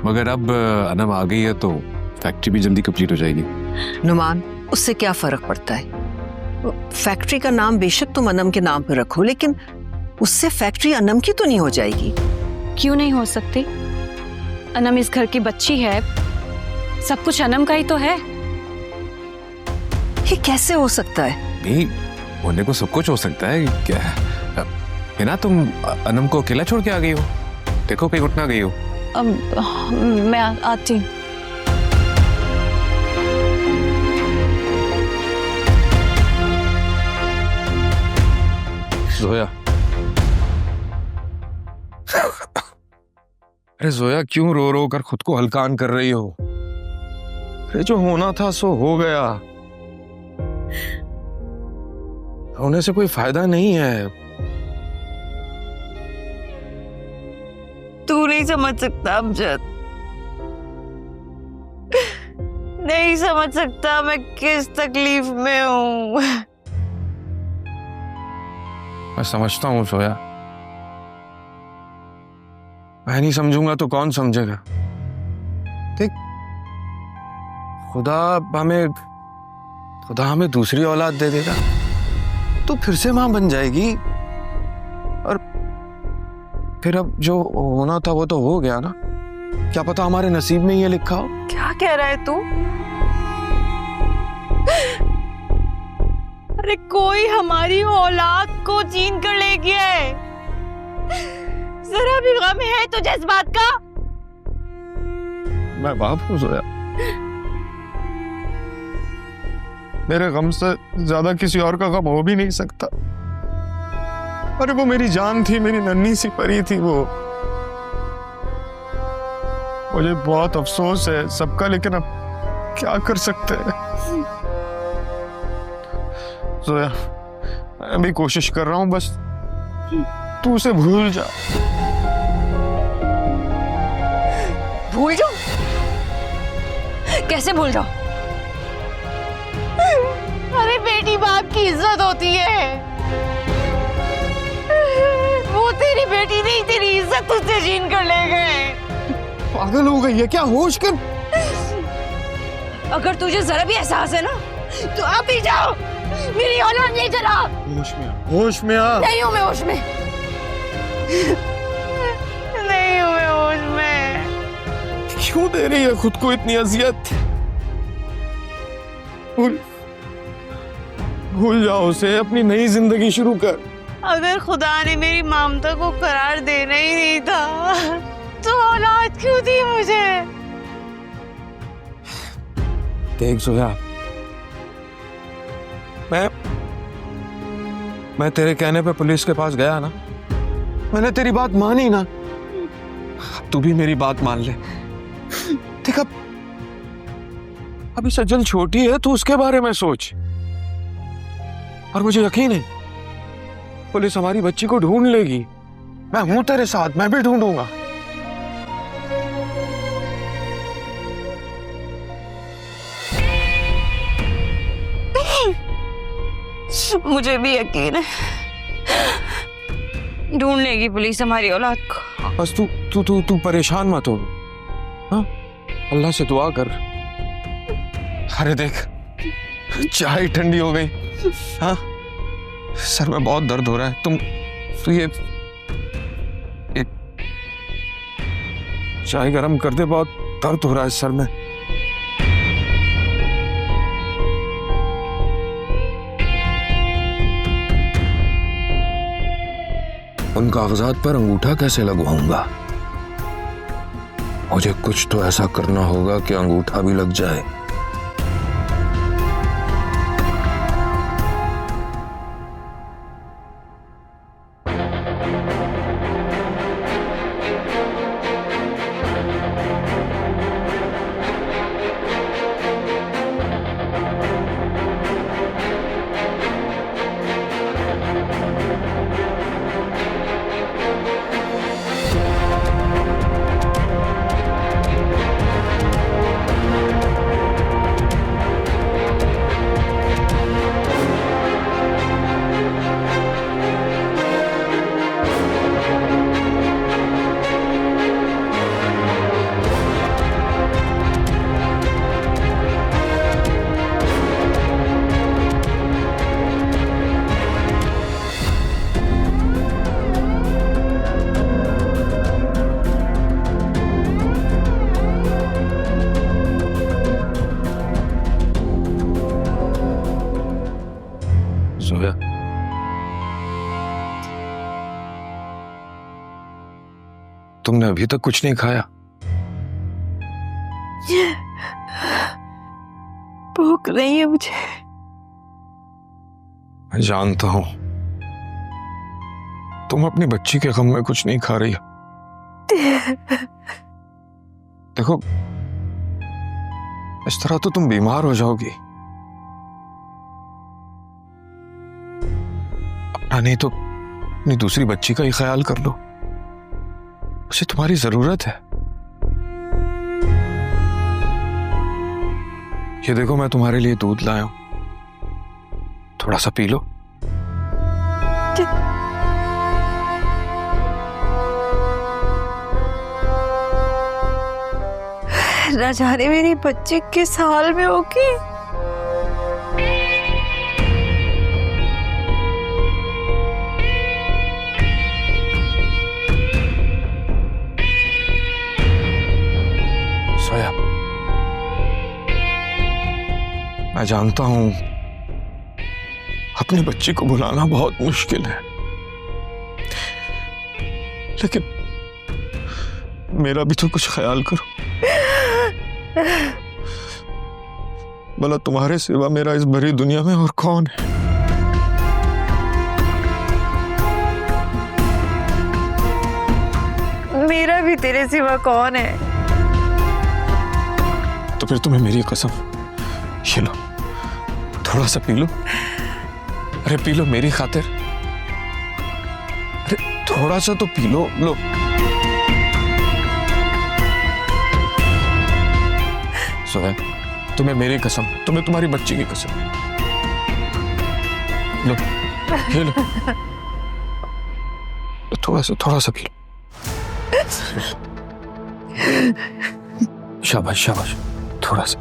मगर अब अनम आ गई है तो फैक्ट्री भी जल्दी कंप्लीट हो जाएगी। नुमान, उससे क्या फर्क पड़ता है? फैक्ट्री का नाम बेशक तुम अनम के नाम पर रखो, लेकिन उससे फैक्ट्री अनम की तो नहीं हो जाएगी। क्यों नहीं हो सकती? अनम इस घर की बच्ची है, सब कुछ अनम का ही तो है। ये कैसे हो सकता है? नहीं, होने को सब कुछ हो सकता है। क्या है ना, तुम अनम को अकेला छोड़ के आ गई हो, देखो कहीं उठ ना गई हो। मैं आती। जोया, अरे जोया, क्यों रो रो कर खुद को हल्कान कर रही हो? अरे जो होना था सो हो गया, होने से कोई फायदा नहीं है। तू नहीं समझ सकता अमजद, नहीं समझ सकता मैं किस तकलीफ में हूँ। मैं समझता हूँ जोया, मैं नहीं समझूंगा तो कौन समझेगा? देख, खुदा हमें दूसरी औलाद दे देगा तो फिर से मां बन जाएगी, और फिर अब जो होना था वो तो हो गया ना। क्या पता हमारे नसीब में ये लिखा हो। क्या कह रहा है तू? अरे कोई हमारी औलाद को छीन कर ले गया है, जरा भी गम है तुझे इस बात का? मैं बाप हूं जोया, मेरे गम से ज्यादा किसी और का गम हो भी नहीं सकता। अरे वो मेरी जान थी, मेरी नन्ही सी परी थी वो। मुझे बहुत अफसोस है सबका, लेकिन अब क्या कर सकते हैं। जोया, मैं भी कोशिश कर रहा हूं, बस तू उसे भूल जा। भूल जाओ? कैसे भूल जाओ? अरे बेटी बाप की इज्जत होती है, वो तेरी बेटी नहीं, तेरी इज्जत तुझसे छीन कर ले गए। पागल हो गई है क्या? होश कर। अगर तुझे जरा भी एहसास है ना तो आप ही जाओ, मेरी औलाद नहीं चला। होश में आ, होश में आ। नहीं हूं मैं होश में, नहीं हूं मैं होश में। क्यों दे रही है खुद को इतनी अजियत? भूल जाओ उसे, अपनी नई जिंदगी शुरू कर। अगर खुदा ने मेरी ममता को करार देना ही नहीं था तो औलाद क्यों दी मुझे? देख जोया, मैं तेरे कहने पे पुलिस के पास गया ना, मैंने तेरी बात मानी ना, तू भी मेरी बात मान ले। देख, अभी सज्जल छोटी है, तू उसके बारे में सोच। और मुझे यकीन है पुलिस हमारी बच्ची को ढूंढ लेगी। मैं हूं तेरे साथ, मैं भी ढूंढूंगा। मुझे भी यकीन है ढूंढ लेगी पुलिस हमारी औलाद को। बस तू परेशान मत हो, हाँ? अल्लाह से दुआ कर। अरे देख, चाय ठंडी हो गई, हाँ? सर में बहुत दर्द हो रहा है, तू ये चाय गरम कर दे, बहुत दर्द हो रहा है सर में। उन कागजात पर अंगूठा कैसे लगवाऊंगा? मुझे कुछ तो ऐसा करना होगा कि अंगूठा भी लग जाए। जोया, तुमने अभी तक कुछ नहीं खाया? भूख नहीं है मुझे। मैं जानता हूं तुम अपनी बच्ची के गम में कुछ नहीं खा रही हो। देखो, इस तरह तो तुम बीमार हो जाओगी। अपना नहीं तो अपनी दूसरी बच्ची का ही ख्याल कर लो, उसे तुम्हारी जरूरत है। ये देखो, मैं तुम्हारे लिए दूध लाया हूं, थोड़ा सा पी लो। न जाने मेरी बच्ची किस हाल में होगी। सोया, मैं जानता हूं अपनी बच्ची को बुलाना बहुत मुश्किल है, लेकिन मेरा भी तो कुछ ख्याल करो। भला तुम्हारे सिवा मेरा इस भरी दुनिया में और कौन है? मेरा भी तेरे सिवा कौन है? तो फिर तुम्हें मेरी कसम, ये लो, थोड़ा सा पी लो। अरे पी लो मेरी खातिर, अरे थोड़ा सा तो पी लो। लो, सोया, तुम्हें मेरी कसम, तुम्हें तुम्हारी बच्ची की कसम। लो, ये लो, थोड़ा सा पी लो। शाबाश शाबाश, थोड़ा सा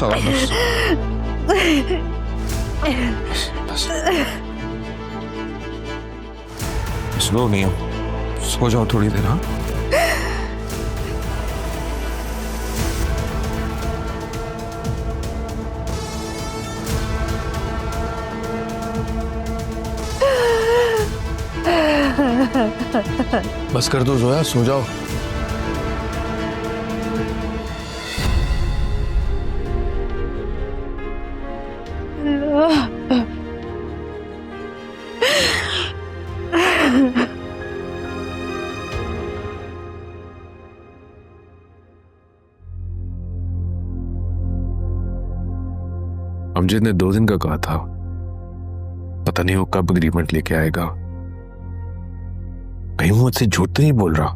और बस। स्लो नहीं हो, सो जाओ थोड़ी देर। हाँ, बस कर दो जोया, सो जाओ। अमजद ने 2 दिन का कहा था, पता नहीं वो कब एग्रीमेंट लेके आएगा। कहीं वो मुझसे झूठ तो नहीं बोल रहा।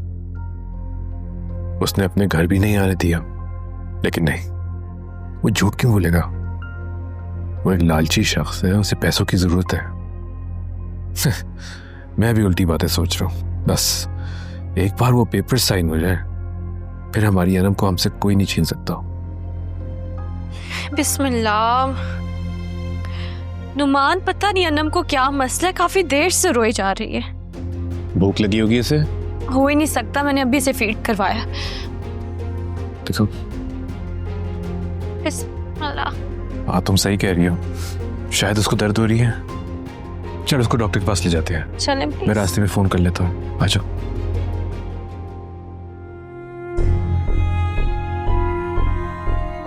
उसने अपने घर भी नहीं आने दिया, लेकिन नहीं, वो झूठ क्यों बोलेगा? वो एक लालची शख्स है, उसे पैसों की जरूरत है। मैं भी उल्टी बातें सोच रहा हूं। बस एक बार वो पेपर साइन हो जाए, फिर हमारी अनम को हमसे कोई नहीं छीन सकता। बिस्मिल्लाह। नुमान, पता नहीं अनम को क्या मसला है, काफी देर से रोई जा रही है। भूख लगी होगी इसे? हो ही नहीं सकता, मैंने अभी से फीड करवाया। देखो, बिस्मिल्लाह। हाँ, तुम सही कह रही हो, शायद उसको दर्द हो रही है। चल उसको डॉक्टर के पास ले जाते हैं। चलें मैं रास्ते में फोन कर लेता हूँ, आ जाओ।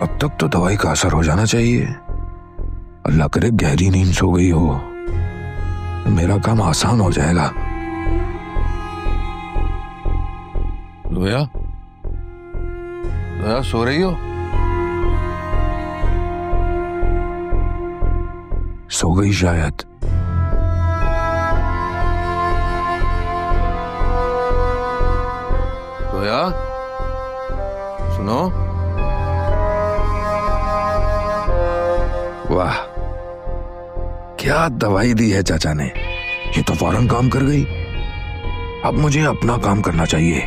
अब तक तो दवाई का असर हो जाना चाहिए। अल्लाह करे गहरी नींद सो गई हो, मेरा काम आसान हो जाएगा। लोया, लोया सो रही हो? सो गई शायद। लोया, सुनो। वाह, क्या दवाई दी है चाचा ने, ये तो फौरन काम कर गई। अब मुझे अपना काम करना चाहिए।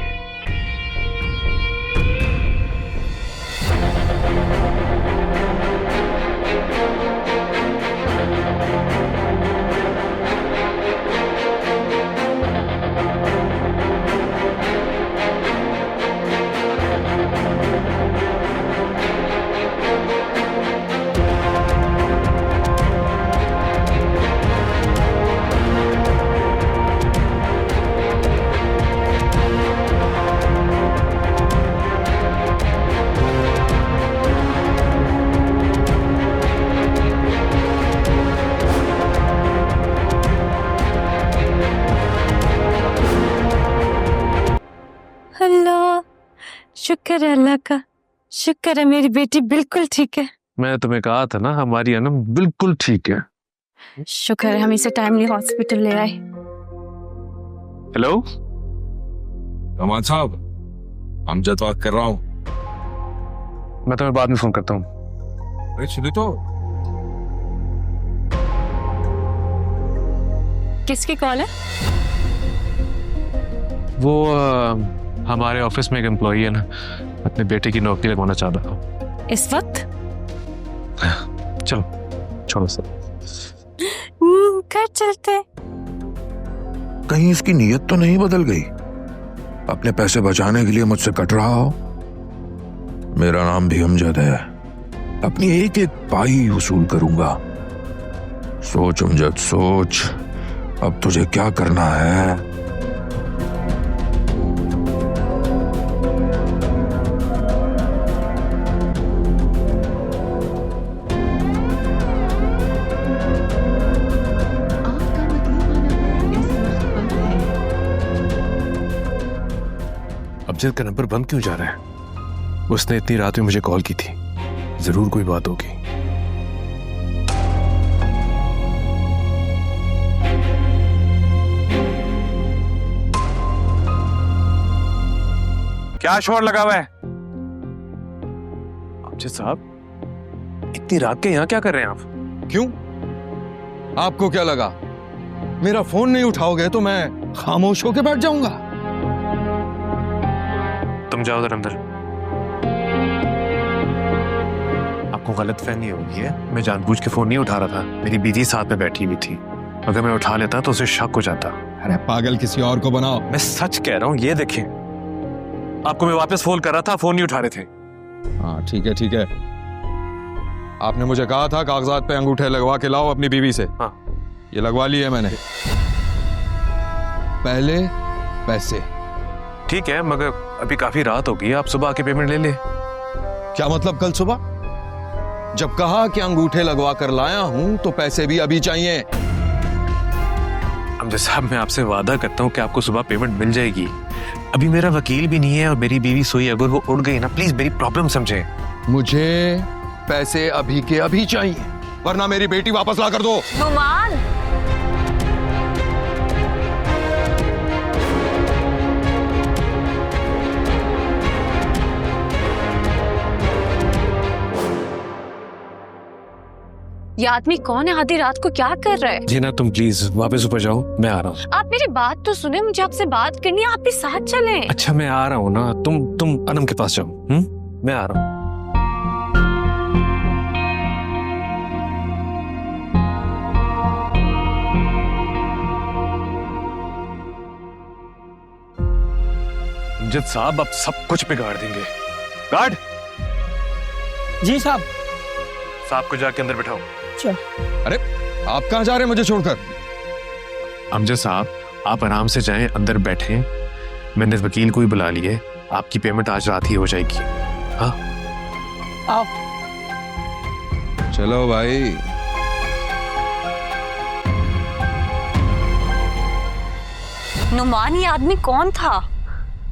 अल्लाह, शुक्र है अल्लाह का, शुक्र है मेरी बेटी बिल्कुल ठीक है। मैं तुम्हें कहा था ना हमारी अनम बिल्कुल ठीक है। शुक्र है हम इसे टाइमली हॉस्पिटल ले आए। हेलो कमाल साहब, अमजद बात कर रहा हूँ। मैं तुम्हें बाद में फोन करता हूँ। अरे सुनो तो, किसकी कॉल है? वो हमारे ऑफिस में एक एम्प्लॉई है ना, अपने बेटे की नौकरी लगवाना चाहता था। इस वक्त? चलो छोड़ो सर। घर चलते। कहीं इसकी नीयत तो नहीं बदल गई, अपने पैसे बचाने के लिए मुझसे कट रहा हो। मेरा नाम भी अमजद है, अपनी एक एक पाई वसूल करूंगा। सोच अमजद सोच, अब तुझे क्या करना है। अमजद का नंबर बंद क्यों जा रहा है? उसने इतनी रात में मुझे कॉल की थी, जरूर कोई बात होगी। क्या शोर लगा हुआ है? अमजद साहब, इतनी रात के यहाँ क्या कर रहे हैं आप? क्यों? आपको क्या लगा मेरा फोन नहीं उठाओगे तो मैं खामोश होकर बैठ जाऊंगा? तुम जाओ उधर अंदर। आपको गलतफहमी हो गई है, मैं जानबूझ के फोन नहीं उठा रहा था, मेरी बीवी साथ में बैठी हुई थी। अगर मैं उठा लेता तो उसे शक हो जाता। अरे पागल, किसी और को बनाओ। मैं सच कह रहा हूँ, ये देखें, आपको मैं वापस फोन कर रहा था, फोन नहीं उठा रहे थे। हाँ ठीक है ठीक है, आपने मुझे कहा था कागजात पे अंगूठे लगवा के लाओ अपनी बीवी से। हाँ, ये लगवा लिए मैंने। पहले पैसे। ठीक है, मगर अभी काफी रात हो गई, आप सुबह आके पेमेंट ले ले। क्या मतलब कल सुबह? जब कहा कि अंगूठे लगवा कर लाया हूं तो पैसे भी अभी चाहिए। अमजद साहब, मैं आपसे वादा करता हूँ कि आपको सुबह पेमेंट मिल जाएगी। अभी मेरा वकील भी नहीं है और मेरी बीवी सोई, अगर वो उड़ गई ना, प्लीज मेरी प्रॉब्लम समझे। मुझे पैसे अभी के अभी चाहिए, वरना मेरी बेटी वापस ला कर दो। नुमान, ये आदमी कौन है? आधी रात को क्या कर रहा है? जीना, तुम प्लीज वापस ऊपर जाओ, मैं आ रहा हूँ। आप मेरी बात तो सुने, मुझे आपसे बात करनी है, आप भी साथ चलें। अच्छा मैं आ रहा हूँ ना, तुम अनम के पास जाओ। मैं आ रहा हूँ। अमजद साहब, अब सब कुछ बिगाड़ देंगे। गार्ड! जी साहब। साहब को जाके अंदर बिठाओ। अरे आप कहां जा रहे हैं मुझे छोड़कर? अमजद साहब, आप आराम से जाएं, अंदर बैठें। मैंने वकील को ही बुला लिए, आपकी पेमेंट आज रात ही हो जाएगी। हाँ, आओ। चलो भाई। नुमान ये आदमी कौन था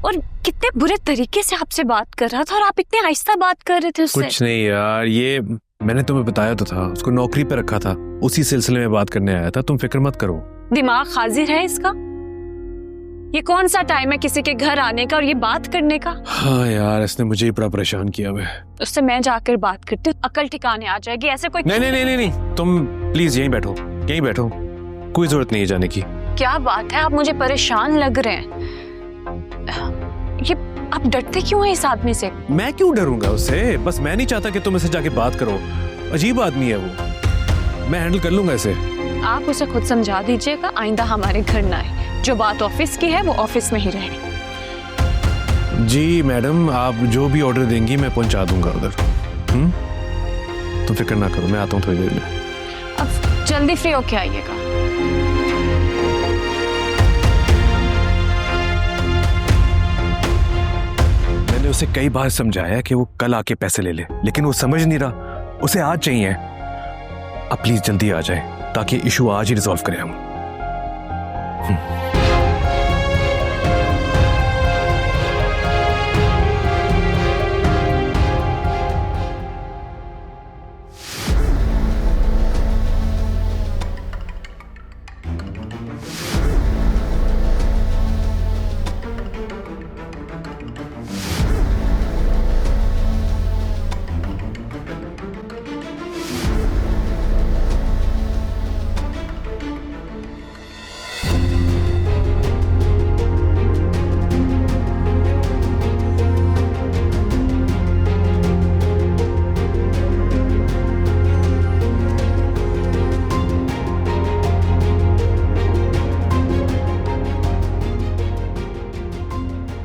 और कितने बुरे तरीके से आपसे बात कर रहा था और आप इतने आहिस्ता बात कर रहे थे उससे? कुछ नहीं यार, ये मैंने तुम्हें बताया तो था, उसको नौकरी पे रखा था, उसी सिलसिले में बात करने आया था। तुम फिक्र मत करो। दिमाग हाजिर है इसका? ये कौन सा टाइम है किसी के घर आने का और ये बात करने का? हाँ यार, इसने मुझे ही बड़ा परेशान किया हुआ है। उससे मैं जाकर बात करती हूँ, अकल ठिकाने आ जाएगी। ऐसे कोई नहीं नहीं नहीं नहीं नहीं, तुम प्लीज यहीं बैठो, यहीं बैठो, कोई जरूरत नहीं है जाने की। क्या बात है, आप मुझे परेशान लग रहे हैं। ये आप डरते क्यों हैं इस आदमी से? मैं क्यों डरूंगा उससे? बस मैं नहीं चाहता कि तुम इससे जाके बात करो। अजीब आदमी है वो, मैं हैंडल कर लूंगा इसे। आप उसे खुद समझा दीजिएगा, आइंदा हमारे घर ना आए। जो बात ऑफिस की है वो ऑफिस में ही रहे। जी मैडम, आप जो भी ऑर्डर देंगी मैं पहुंचा दूंगा उधर। तुम फिक्र ना करो, मैं आता हूँ थोड़ी देर में। अब जल्दी फ्री होके आइएगा। मैंने उसे कई बार समझाया कि वो कल आके पैसे ले ले, लेकिन वो समझ नहीं रहा, उसे आज चाहिए। अब प्लीज जल्दी आ जाए ताकि इशू आज ही रिजॉल्व करें हम।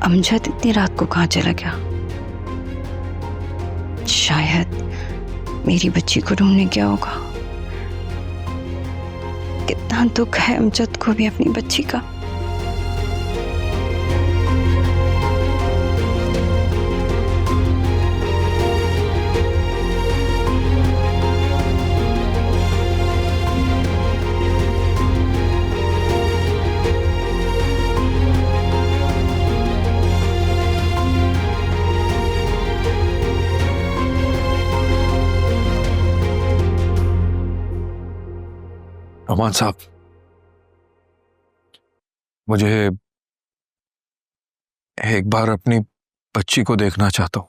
अमजद इतनी रात को कहाँ चला गया? शायद मेरी बच्ची को ढूंढने गया होगा। कितना दुख है अमजद को भी अपनी बच्ची का। अमान साहब, मुझे एक बार अपनी बच्ची को देखना चाहता हूं,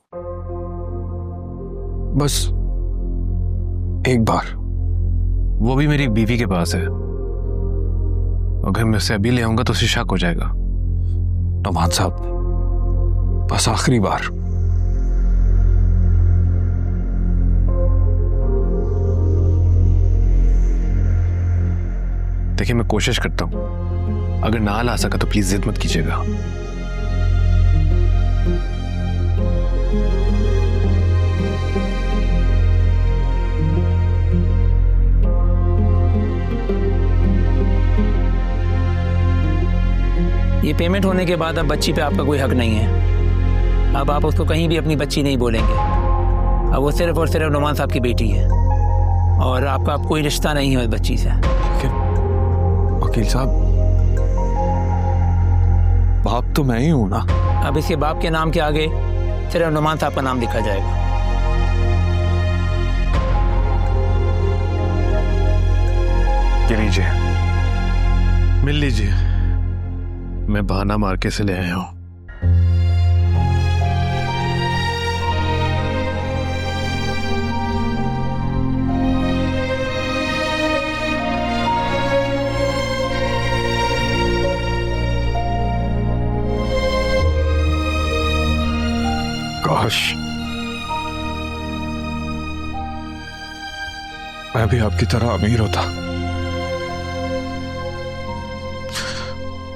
बस एक बार। वो भी मेरी बीवी के पास है, अगर मैं उसे अभी ले आऊंगा तो उसे शक हो जाएगा। अमान साहब, बस आखिरी बार। देखिए, मैं कोशिश करता हूं, अगर ना ला सका तो प्लीज जिद मत कीजिएगा। ये पेमेंट होने के बाद अब बच्ची पे आपका कोई हक नहीं है। अब आप उसको कहीं भी अपनी बच्ची नहीं बोलेंगे। अब वो सिर्फ और सिर्फ नुमान साहब की बेटी है और आपका कोई रिश्ता नहीं है उस बच्ची से। वकील साहब, बाप तो मैं ही हूं ना। अब इसके बाप के नाम के आगे सिर्फ नुमान साहब का नाम लिखा जाएगा। ये लीजिए, मिल लीजिए। मैं बहाना मार के से ले आया हूं। काश मैं भी आपकी तरह अमीर होता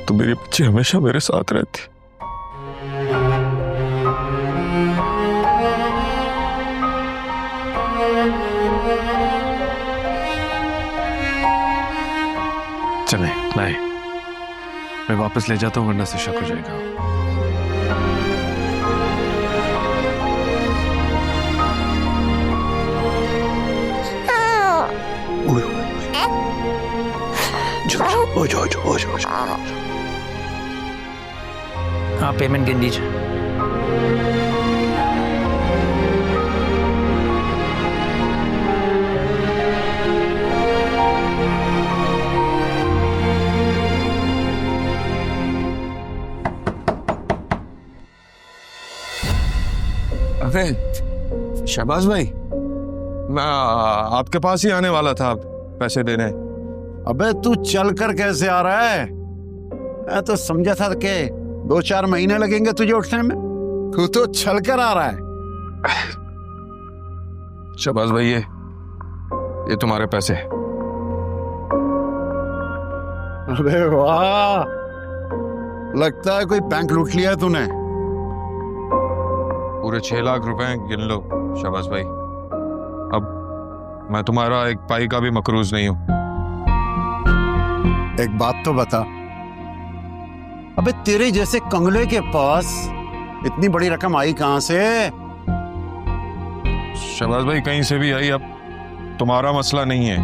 तो मेरी बच्ची हमेशा मेरे साथ रहती। चले लाए, मैं वापस ले जाता हूं वरना से शक हो जाएगा। जाओ। आप पेमेंट गिन लीजिए। अरे शहबाज भाई, मैं आपके पास ही आने वाला था पैसे देने। अबे तू चल कर कैसे आ रहा है? मैं तो समझा था कि 2-4 महीने लगेंगे तुझे उठने में, तू तो चल कर आ रहा है। शहबाज भाई, ये तुम्हारे पैसे। अरे वाह, लगता है कोई बैंक लूट लिया है तूने। पूरे 6 लाख रुपए गिन लो शहबाज भाई। अब मैं तुम्हारा एक पाई का भी मकरूज नहीं हूं। एक बात तो बता, अबे तेरे जैसे कंगले के पास इतनी बड़ी रकम आई कहां से? शहबाज भाई, कहीं से भी आई, अब तुम्हारा मसला नहीं है।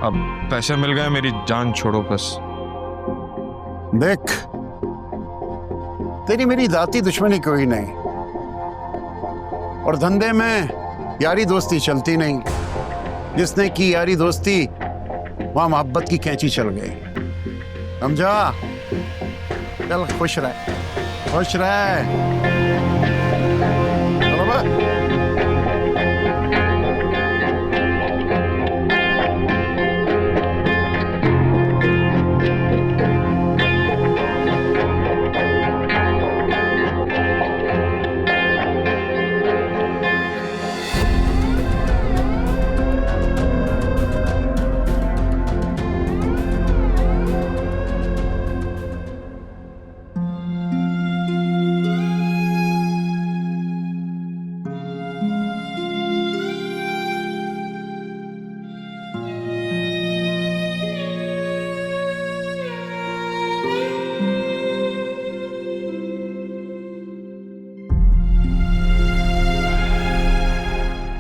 अब पैसे मिल गए, मेरी जान छोड़ो बस। देख, तेरी मेरी जाती दुश्मनी कोई नहीं, और धंधे में यारी दोस्ती चलती नहीं। जिसने की यारी दोस्ती वहां मोहब्बत की कैंची चल गई, समझा? चल खुश रह, खुश रह। चलो बा।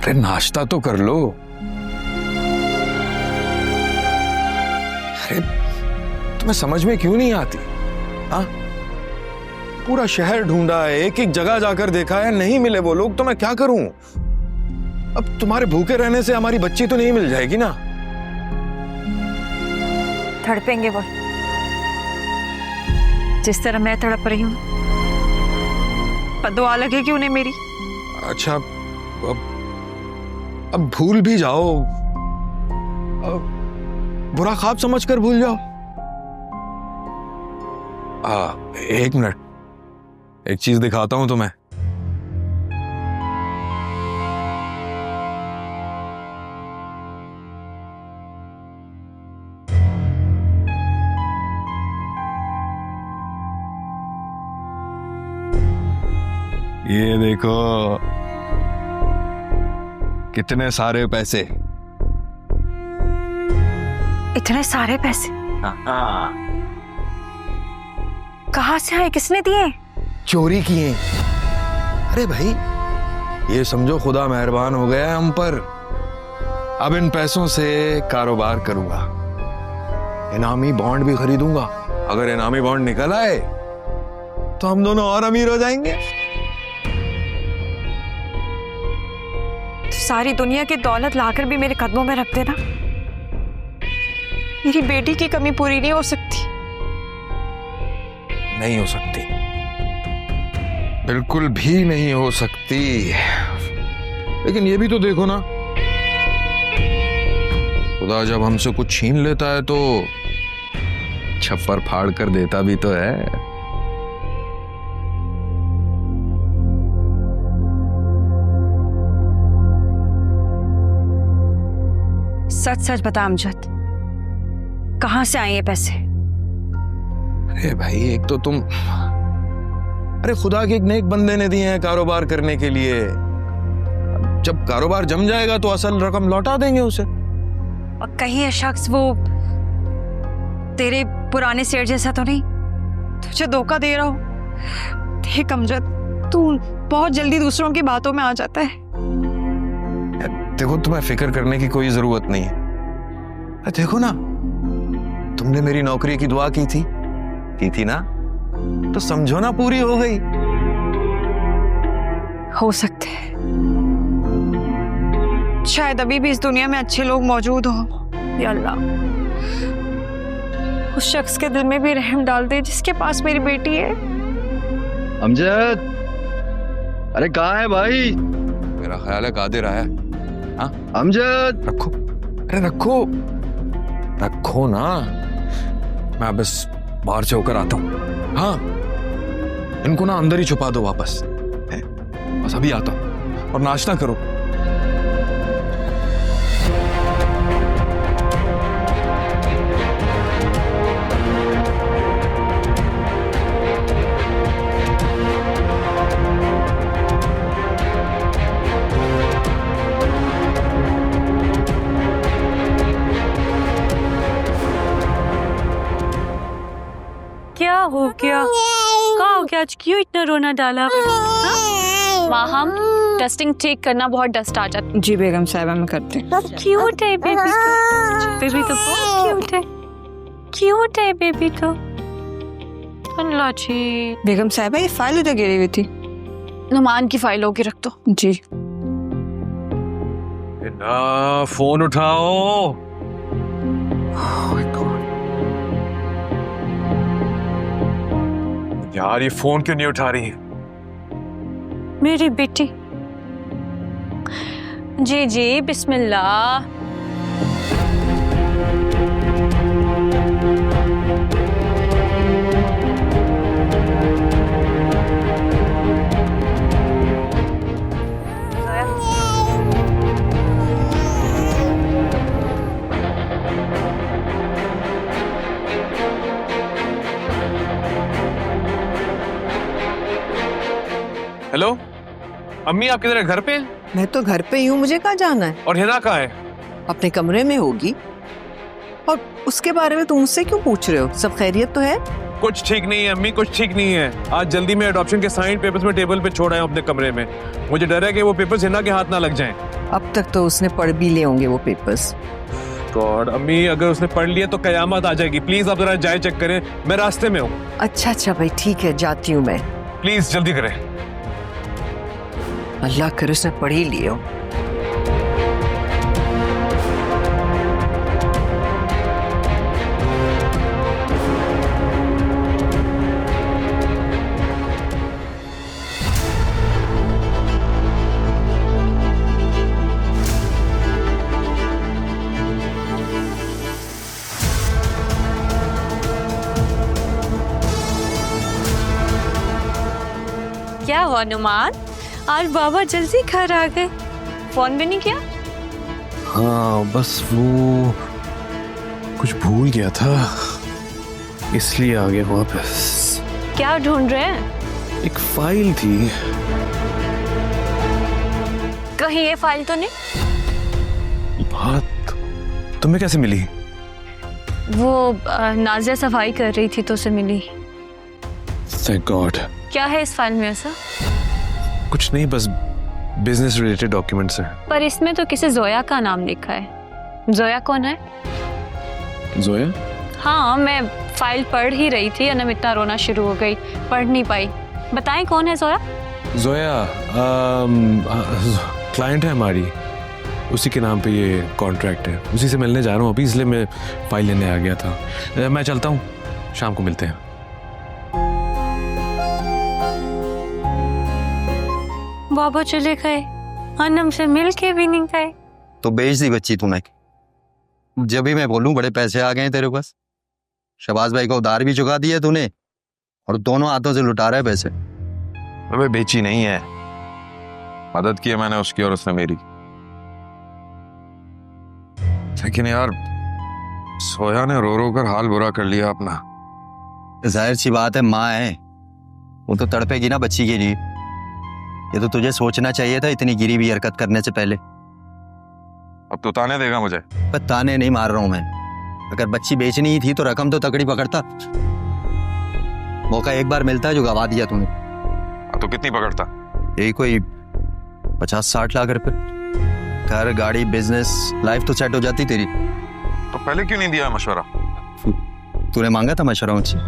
अरे नाश्ता तो कर लो। अरे तुम्हें समझ में क्यों नहीं आती? हाँ, पूरा शहर ढूंढा है, एक एक जगह जाकर देखा है, नहीं मिले वो लोग, तो मैं क्या करूं? अब तुम्हारे भूखे रहने से हमारी बच्ची तो नहीं मिल जाएगी ना। तड़पेंगे वो जिस तरह मैं तड़प रही हूँ। बदुआ लगेगी उन्हें मेरी। अच्छा, अब भूल भी जाओ, बुरा ख्वाब समझकर भूल जाओ। एक मिनट, एक चीज दिखाता हूं तुम्हें। ये देखो, कितने सारे पैसे। इतने सारे पैसे कहाँ से आए? किसने दिए? चोरी किए। अरे भाई, ये समझो खुदा मेहरबान हो गया है हम पर। अब इन पैसों से कारोबार करूंगा, इनामी बॉन्ड भी खरीदूंगा। अगर इनामी बॉन्ड निकल आए तो हम दोनों और अमीर हो जाएंगे। सारी दुनिया की दौलत लाकर भी मेरे कदमों में रख देना। मेरी बेटी की कमी पूरी नहीं हो सकती। नहीं हो सकती, बिल्कुल भी नहीं हो सकती। लेकिन ये भी तो देखो ना, खुदा जब हमसे कुछ छीन लेता है तो छप्पर फाड़ कर देता भी तो है। सच सच बता अमजद, कहां से आए ये पैसे? अरे भाई, एक तो तुम, अरे खुदा के एक नेक बंदे ने दिए हैं कारोबार करने के लिए। जब कारोबार जम जाएगा तो असल रकम लौटा देंगे उसे। और कहीं ये शख्स वो तेरे पुराने सेठ जैसा तो नहीं, तुझे धोखा दे रहा हो? देख अमजद, तू बहुत जल्दी दूसरों की बातों में आ जाता है। देखो, तुम्हें फिक्र करने की कोई जरूरत नहीं है। देखो ना, तुमने मेरी नौकरी की दुआ की थी ना? तो समझो ना पूरी हो गई। हो सकते हैं, शायद अभी भी इस दुनिया में अच्छे लोग मौजूद हो। या अल्लाह, उस शख्स के दिल में भी रहम डाल दे जिसके पास मेरी बेटी है। अमजद, अरे कहाँ है भाई? मेरा ख्याल है कादिर आया। हाँ अमजद, रखो, अरे रखो रखो ना, मैं बस बाहर से होकर आता हूँ। हाँ, इनको ना अंदर ही छुपा दो वापस, बस अभी आता हूँ। और नाश्ता करो। क्या हो गया? क्या हो गया? आज क्यों इतना रोना डाला? माँ, हम डस्टिंग ठीक करना, बहुत डस्ट आ जाती। जी बेगम साहिबा, मैं करती हूँ। क्यूट है बेबी तो, बेबी तो बहुत क्यूट है, क्यूट है बेबी तो। अल्लाह जी। बेगम साहिबा, ये फाइल उधर गिरी हुई थी। नुमान की फाइल होगी, रख दो। जी। ना फोन उठाओ। यार ये फोन क्यों नहीं उठा रही? मेरी बेटी। जी जी, बिस्मिल्लाह। हेलो अम्मी, आप किधर है? घर पे? मैं तो घर पे ही हूँ, मुझे कहाँ जाना है? और हिना कहाँ है? अपने कमरे में होगी। और उसके बारे में तुम मुझसे क्यों पूछ रहे हो? सब खैरियत तो है? कुछ ठीक नहीं है अम्मी, कुछ ठीक नहीं है। आज जल्दी में अडॉप्शन के साइन पेपर्स में टेबल पे छोड़ आया हूं अपने कमरे में। मुझे डर है कि वो पेपर्स हिना के हाथ ना लग जाएं। अब तक तो उसने पढ़ भी लिए होंगे वो पेपर्स। गॉड अम्मी, अगर उसने पढ़ लिया तो कयामत आ जाएगी। प्लीज आप जरा जाए चेक करें, मैं रास्ते में हूँ। अच्छा अच्छा भाई, ठीक है, जाती हूँ मैं। प्लीज जल्दी करें। अल्लाह करे उसने पढ़ ही लिए हो। क्या हुआ नुमान? आज बाबा जल्दी घर आ गए, फोन भी नहीं किया? हाँ बस वो कुछ भूल गया था, इसलिए आ गया वापस। क्या ढूंढ रहे हैं? एक फाइल थी। कहीं ये फाइल तो नहीं? बात तुम्हें कैसे मिली? वो नाजिया सफाई कर रही थी तो उसे मिली। Thank God। क्या है इस फाइल में ऐसा? कुछ नहीं, बस बिजनेस रिलेटेड डॉक्यूमेंट्स हैं। पर इसमें तो किसी जोया का नाम लिखा है। जोया कौन है? जोया? हाँ, मैं फाइल पढ़ ही रही थी, अनम इतना रोना शुरू हो गई, पढ़ नहीं पाई। बताएं कौन है जोया? जोया क्लाइंट है हमारी, उसी के नाम पे ये कॉन्ट्रैक्ट है, उसी से मिलने जा रहा हूँ अभी, इसलिए मैं फाइल लेने आ गया था। मैं चलता हूँ, शाम को मिलते हैं। बाबा चले गए, अनम से मिल के भी नहीं गए। तो बेच दी बच्ची तूने। जब भी मैं बोलूं बड़े पैसे आ गए हैं तेरे पास। शबाज भाई को उधार भी चुका दिया तूने और दोनों हाथों से लुटा रहा है पैसे। अबे बेची नहीं है, मदद की है मैंने उसकी और उसने मेरी। लेकिन यार सोया ने रो रो कर हाल बुरा कर लिया अपना। जाहिर सी बात है, माँ है वो तो तड़पेगी ना बच्ची के लिए। ये तो तुझे सोचना चाहिए था इतनी गिरी हुई हरकत करने से पहले। अब तो ताने देगा मुझे? पर ताने नहीं मार रहा हूं मैं। अगर बच्ची बेचनी ही थी तो रकम तो तकड़ी पकड़ता। मौका एक बार मिलता है जो गवा दिया तूने। तो कितनी पकड़ता? यही कोई 50-60 लाख रुपए। घर, गाड़ी, बिजनेस, लाइफ तो सेट हो जाती तेरी। तो पहले क्यों नहीं दिया मशवरा? तूने मांगा था मशवरा मुझसे?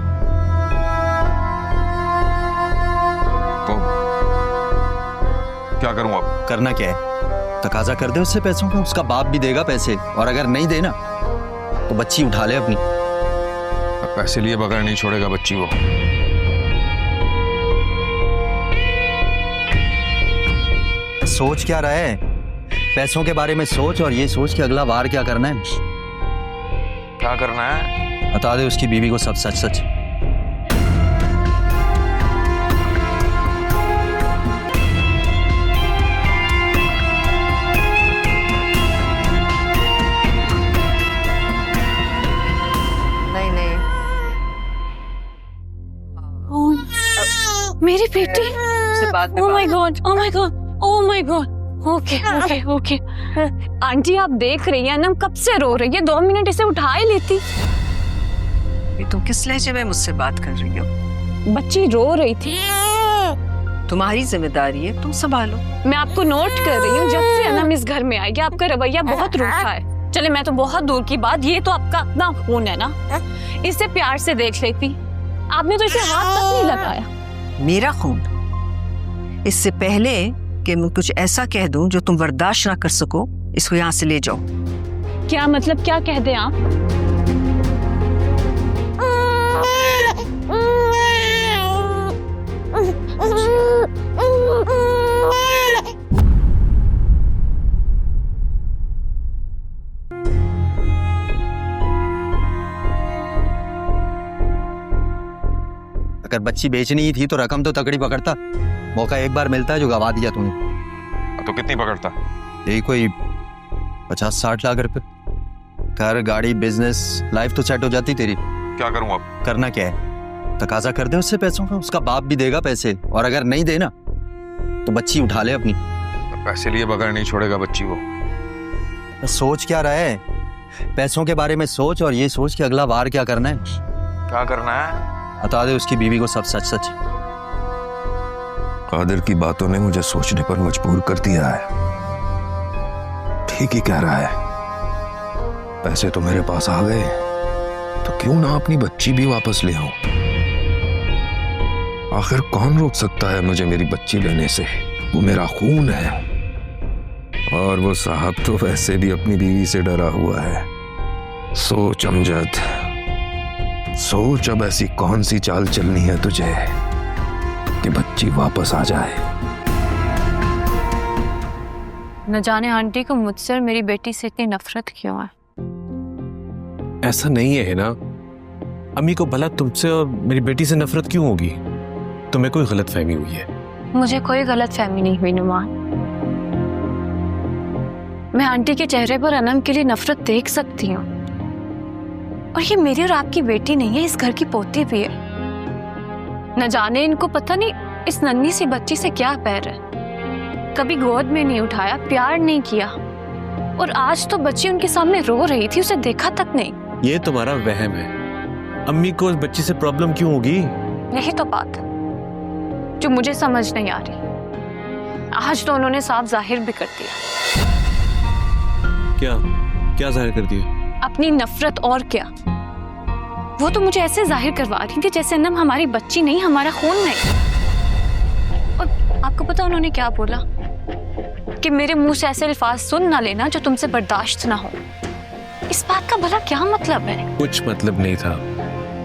क्या करूं अब? करना क्या है? तकाजा कर दे उससे पैसों का, उसका बाप भी देगा पैसे, और अगर नहीं देना तो बच्ची उठा ले अपनी। अब पैसे लिए बगैर नहीं छोड़ेगा बच्ची वो। सोच क्या रहा है? पैसों के बारे में सोच, और ये सोच कि अगला बार क्या करना है। क्या करना है? बता दे उसकी बीवी को सब सच सच। नहीं नहीं, मेरी बेटी। से बात में oh my God, oh my God, oh my God. Okay okay okay. Aunty आप देख रही हैं ना कब से रो रही है, 2 मिनट इसे उठा ही लेती। ये तुम किस लहजे में मुझसे बात कर रही हो? बच्ची रो रही थी। तुम्हारी जिम्मेदारी है, तुम संभालो। मैं आपको नोट कर रही हूँ, जब से अनम इस घर में आई है आपका रवैया बहुत रूखा है। चले मैं तो बहुत दूर की बात, ये तो आपका अपना खून है ना, इसे प्यार से देख लेती। आपने तो इसे हाथ तक नहीं लगाया। मेरा खून? इससे पहले कि मैं कुछ ऐसा कह दूं जो तुम बर्दाश्त ना कर सको, इसको यहाँ से ले जाओ। क्या मतलब, क्या कह दें आप? अगर बच्ची बेचनी ही थी तो रकम तो तकड़ी पकड़ता। मौका एक बार मिलता है जो गवा दिया तूने। तो कितनी पकड़ता? यही कोई 50-60 लाख रुपए। घर, गाड़ी, बिजनेस, लाइफ तो सेट हो जाती तेरी। क्या करूं अब? करना क्या है? तकाजा कर दे उससे पैसों का, उसका बाप भी देगा पैसे, और अगर नहीं देना तो बच्ची उठा ले अपनी। पैसे लिए बगैर नहीं छोड़ेगा बच्ची वो। सोच क्या रहा है? पैसों के बारे में सोच, और ये सोच कि अगला बार क्या करना है। क्या करना है? बता दे उसकी बीवी को सब सच सच। कादिर की बातों ने मुझे सोचने पर मजबूर कर दिया है। ठीक ही कह रहा है, पैसे तो मेरे पास आ गए, तो क्यों ना अपनी बच्ची भी वापस ले आऊं। आखिर कौन रोक सकता है मुझे मेरी बच्ची लेने से? वो मेरा खून है, और वो साहब तो वैसे भी अपनी बीवी से डरा हुआ है। सोच अमजद, सोच अब ऐसी कौन सी चाल चलनी है तुझे कि बच्ची वापस आ जाए। न जाने आंटी को मुझसे और मेरी बेटी से इतनी नफरत क्यों है। ऐसा नहीं है ना अम्मी को, भला तुमसे और मेरी बेटी से नफरत क्यों होगी? तुम्हें कोई गलत फहमी हुई है। मुझे कोई गलत फहमी नहीं हुई नुमान। मैं आंटी के चेहरे पर अनम के लिए नफरत देख सकती हूँ, और ये मेरी और आपकी बेटी नहीं है, इस घर की पोती भी है। न जाने इनको पता नहीं इस नन्ही सी बच्ची से क्या पैर है। कभी गोद में नहीं उठाया, प्यार नहीं किया, और आज तो बच्ची उनके सामने रो रही थी, उसे देखा तक नहीं। ये तुम्हारा वहम है। अम्मी को उस बच्ची से प्रॉब्लम क्यों होगी? यही तो बात है जो मुझे समझ नहीं आ रही। आज तो उन्होंने साफ जाहिर भी कर दिया। क्या क्या जाहिर कर दिया? अपनी नफरत, और क्या। वो तो मुझे ऐसे जाहिर करवा रही थी जैसे नम हमारी बच्ची नहीं, हमारा खून नहीं। और आपको पता उन्होंने क्या बोला? कि मेरे मुंह से ऐसे अल्फाज सुन ना लेना जो तुमसे बर्दाश्त ना हो। इस बात का भला क्या मतलब है? कुछ मतलब नहीं था।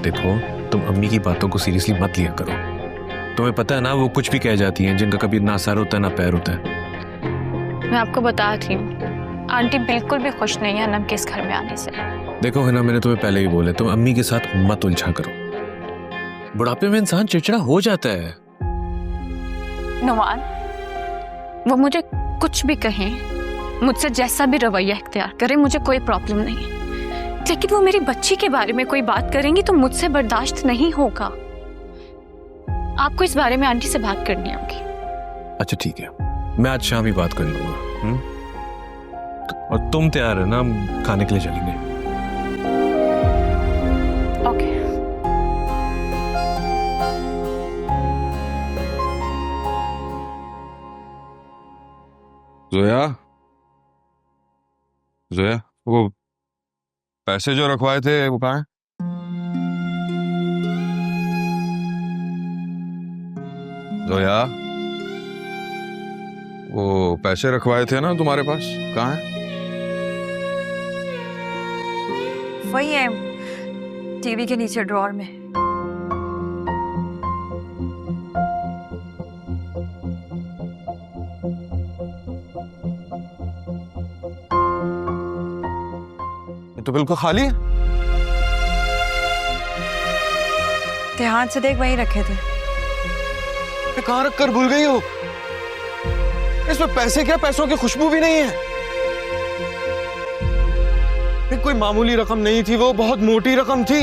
देखो, तुम अम्मी की बातों को सीरियसली मत लिया करो। तुम्हें पता है ना वो कुछ भी कह जाती हैं जिनका कभी ना सर होता है ना पैर होता है। मैं आपको बता रही हूँ, आंटी बिल्कुल भी खुश नहीं है अनम के इस घर में आने से। देखो है ना, मैंने तुम्हें पहले ही बोला, तुम अम्मी के साथ मत उलझा करो। बुढ़ापे में इंसान चिड़चिड़ा हो जाता है। नुमान, वो मुझे कुछ भी कहें, मुझसे जैसा भी रवैया इख्तियार करें, मुझे कोई प्रॉब्लम नहीं है। लेकिन वो मेरी बच्ची के बारे में कोई बात करेंगी तो मुझसे बर्दाश्त नहीं होगा। आपको इस बारे में आंटी से बात करनी होगी। अच्छा ठीक है, मैं आज शाम ही बात कर लूंगा। और तुम तैयार है ना, हम खाने के लिए चलेंगे? ओके। जोया, जोया, वो पैसे जो रखवाए थे वो कहाँ हैं? जोया, वो पैसे रखवाए थे ना तुम्हारे पास, कहाँ है? वही है, टीवी के नीचे ड्रॉर में। ये तो बिल्कुल खाली है। ध्यान से देख, वहीं रखे थे। ये कहाँ रख कर भूल गई हो? इसमें पैसे क्या, पैसों की खुशबू भी नहीं है। ये कोई मामूली रकम नहीं थी, वो बहुत मोटी रकम थी।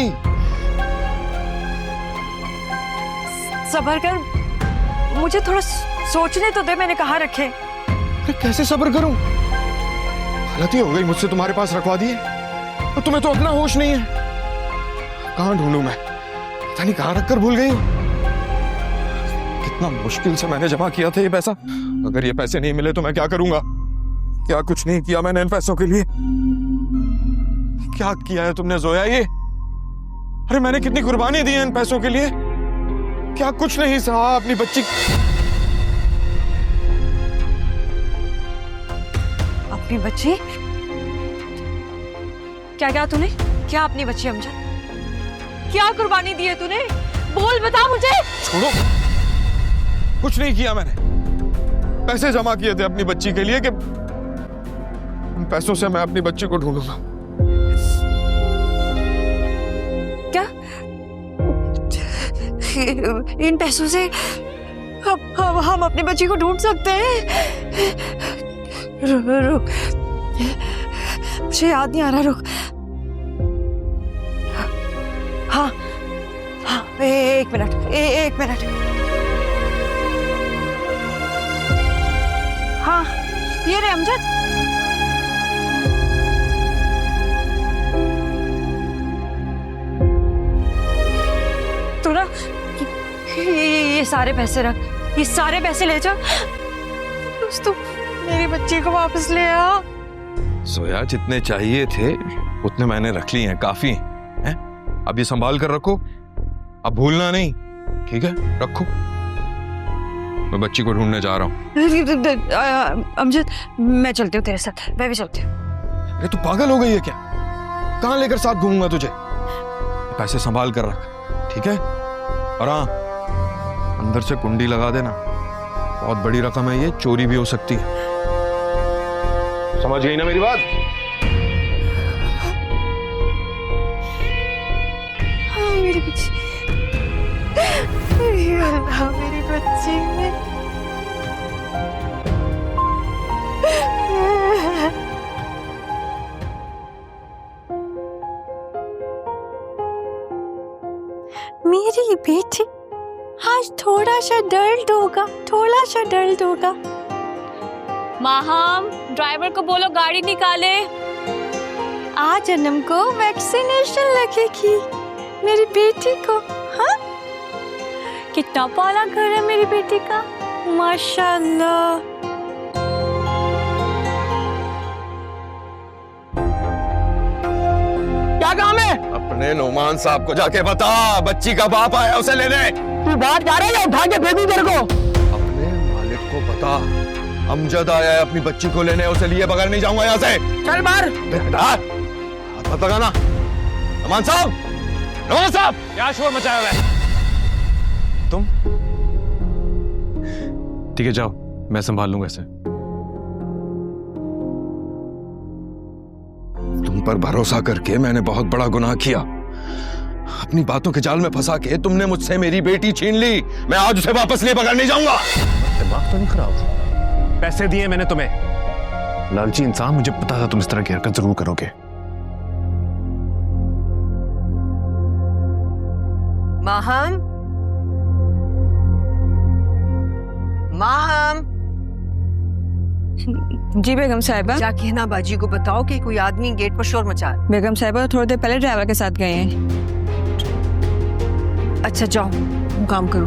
सब्र कर, मुझे थोड़ा सोचने तो दे, मैंने कहाँ रखे। अरे कैसे सब्र करूं? गलती हो गई मुझसे, तुम्हारे पास रखवा दिए। तो तुम्हें तो अपना होश नहीं है। कहाँ ढूंढूं मैं? पता नहीं कहाँ रखकर भूल गई हूं। कितना मुश्किल से मैंने जमा किया था ये पैसा। अगर ये पैसे नहीं मिले तो मैं क्या करूंगा? क्या कुछ नहीं किया मैंने इन पैसों के लिए। क्या किया है तुमने जोया ये? अरे मैंने कितनी कुर्बानी दी है इन पैसों के लिए। क्या कुछ नहीं सहा अपनी बच्ची। अपनी बच्ची? क्या क्या तूने? क्या अपनी बच्ची अमजद? क्या कुर्बानी दी है तूने? बोल, बता मुझे। छोड़ो, कुछ नहीं किया मैंने। पैसे जमा किए थे अपनी बच्ची के लिए कि उन पैसों से मैं अपनी बच्ची को ढूंढूंगा। क्या? इन पैसों से हम अपनी बच्ची को ढूंढ सकते हैं? रुक, मुझे याद नहीं आ रहा। रुक, हाँ, एक मिनट। हाँ, ये रे अमजद। तू ना ये सारे पैसे रख, ये सारे पैसे ले जा। तू मेरी बच्ची को वापस ले आ। सोया, जितने चाहिए थे उतने मैंने रख लिए हैं, काफी हैं। अब ये संभाल कर रखो, अब भूलना नहीं, ठीक है? रखो, मैं बच्ची को ढूंढने जा रहा हूँ। अमजद, मैं चलती हूँ तेरे साथ, मैं भी चलती हूँ। अरे तू पागल हो गई है क्या? कहाँ लेकर साथ घूमूंगा तुझे? पैसे संभाल कर रख, ठीक है? और हाँ, अंदर से कुंडी लगा देना। बहुत बड़ी रकम है ये, चोरी भी हो सकती है। समझ गई ना मेरी बात? मेरी बच्ची, अल्लाह, मेरी बच्ची। मेरी बेटी आज थोड़ा सा दर्द होगा। माहम, ड्राइवर को बोलो गाड़ी निकाले। आज जन्म को वैक्सीनेशन लगेगी मेरी बेटी को। हाँ, कितना पाला घर है मेरी बेटी का, माशाल्लाह। क्या काम है? अपने नोमान साहब को जाके बता, बच्ची का बाप आया उसे लेने। तू बाहर जा रहा है, उठा के फेंकूं तेरे को। अपने मालिक को बता, अमजद आया है अपनी बच्ची को लेने, उसे लिए बगैर नहीं जाऊंगा यहाँ से। चल बाहर। हाथ मत लगाना। नोमान साहब, क्या शोर मचाया हुआ है? तुम? ठीक है, जाओ, मैं संभाल लूंगा इसे। तुम पर भरोसा करके मैंने बहुत बड़ा गुनाह किया। अपनी बातों के जाल में फंसा के तुमने मुझसे मेरी बेटी छीन ली। मैं आज उसे वापस लिए बगैर नहीं जाऊंगा। दिमाग तो नहीं खराब? पैसे दिए मैंने तुम्हें। लालची इंसान, मुझे पता था तुम इस तरह की हरकत जरूर करोगे। माहम। जी बेगम साहिबा। जाके ना बाजी को बताओ कि कोई आदमी गेट पर शोर मचा रहा है। बेगम साहिबा थोड़ी देर पहले ड्राइवर के साथ गए हैं। अच्छा जाओ, काम करो।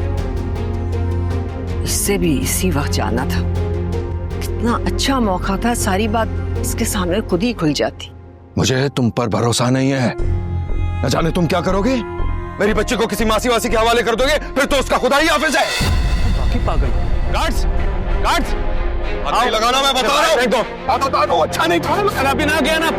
इससे भी इसी वक्त जाना था। कितना अच्छा मौका था, सारी बात इसके सामने खुद ही खुल जाती। मुझे तुम पर भरोसा नहीं है। न जाने तुम क्या करोगे। मेरी बच्ची को किसी मासी वासी के हवाले कर दोगे, फिर तो उसका खुदा ही हाफिज है। बाकी पागल। गार्ड्स, नहीं लगाना, मैं बता रहा हूँ। बता दो, अच्छा नहीं था, खाना पीना गया ना,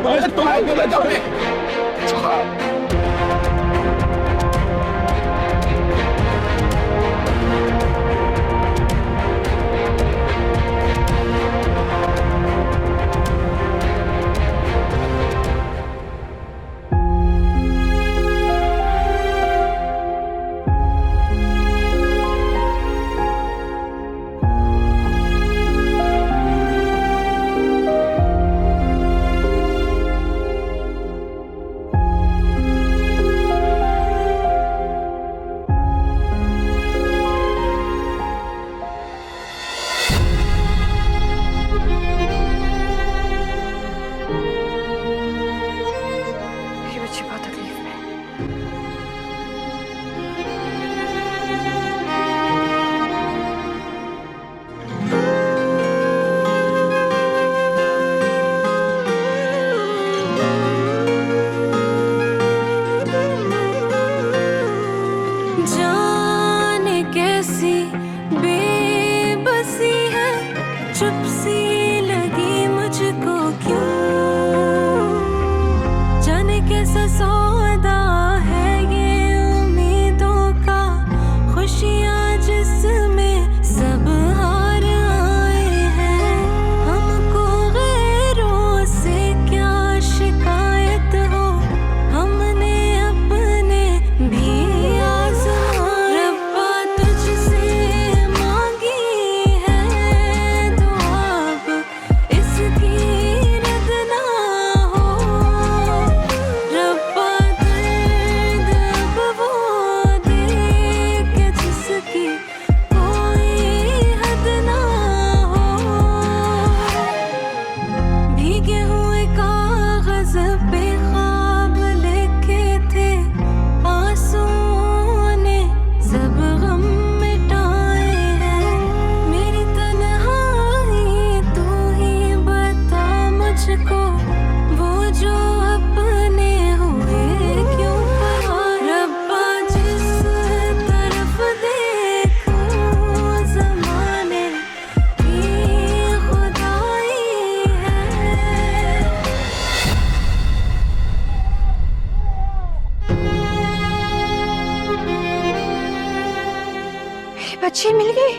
बच्ची मिल गई।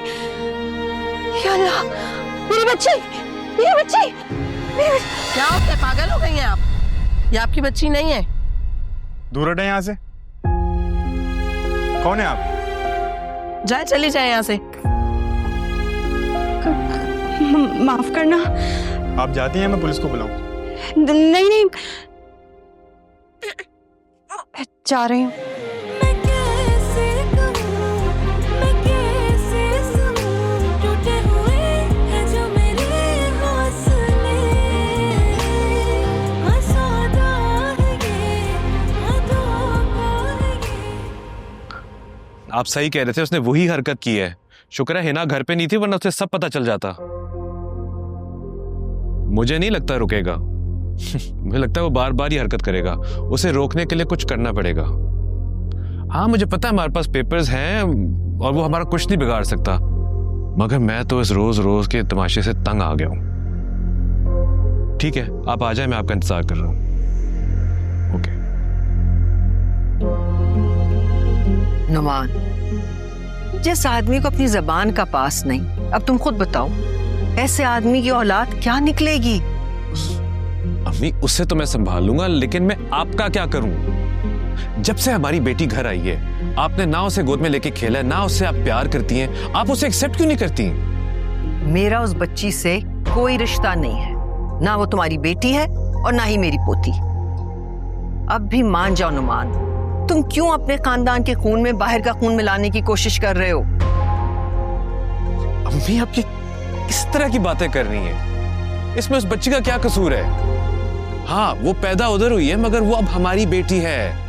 या अल्लाह, मेरी बच्ची, मेरी बच्ची, मेरी बच्ची। क्या होता है, पागल हो गई हैं आप? ये आपकी बच्ची नहीं है। दूर हटें यहाँ से। कौन है आप? जाए, चली जाए यहाँ से। माफ करना। आप जाती हैं, मैं पुलिस को बुलाऊं? नहीं नहीं, जा रही हूँ। आप सही कह रहे थे, उसने वही हरकत की है। शुक्र है हिना घर पे नहीं थी, वरना उसे सब पता चल जाता। मुझे नहीं लगता रुकेगा। मुझे लगता है वो बार बार ही हरकत करेगा। उसे रोकने के लिए कुछ करना पड़ेगा। हाँ, मुझे पता है हमारे पास पेपर्स हैं और वो हमारा कुछ नहीं बिगाड़ सकता, मगर मैं तो इस रोज रोज के तमाशे से तंग आ गया हूं। ठीक है, आप आ जाए, मैं आपका इंतजार कर रहा हूं। ओके। नुमान, जिस आदमी को अपनी जबान का पास नहीं, अब तुम खुद बताओ, ऐसे आदमी की औलाद क्या निकलेगी? अम्मी, उससे तो मैं संभाल लूंगा, लेकिन मैं आपका क्या करूं? जब से हमारी बेटी घर आई है, आपने ना उसे गोद में लेके खेला है, ना उससे आप प्यार करती हैं। आप उसे एक्सेप्ट क्यों नहीं करती? मेरा उस बच्ची से कोई रिश्ता नहीं है। ना वो तुम्हारी बेटी है और ना ही मेरी पोती। अब भी मान जाओ नुमान, तुम क्यों अपने खानदान के खून में बाहर का खून मिलाने की कोशिश कर रहे हो? अम्मी, आप ये किस तरह की बातें कर रही हैं? इसमें उस बच्ची का क्या कसूर है? हाँ, वो पैदा उधर हुई है, मगर वो अब हमारी बेटी है।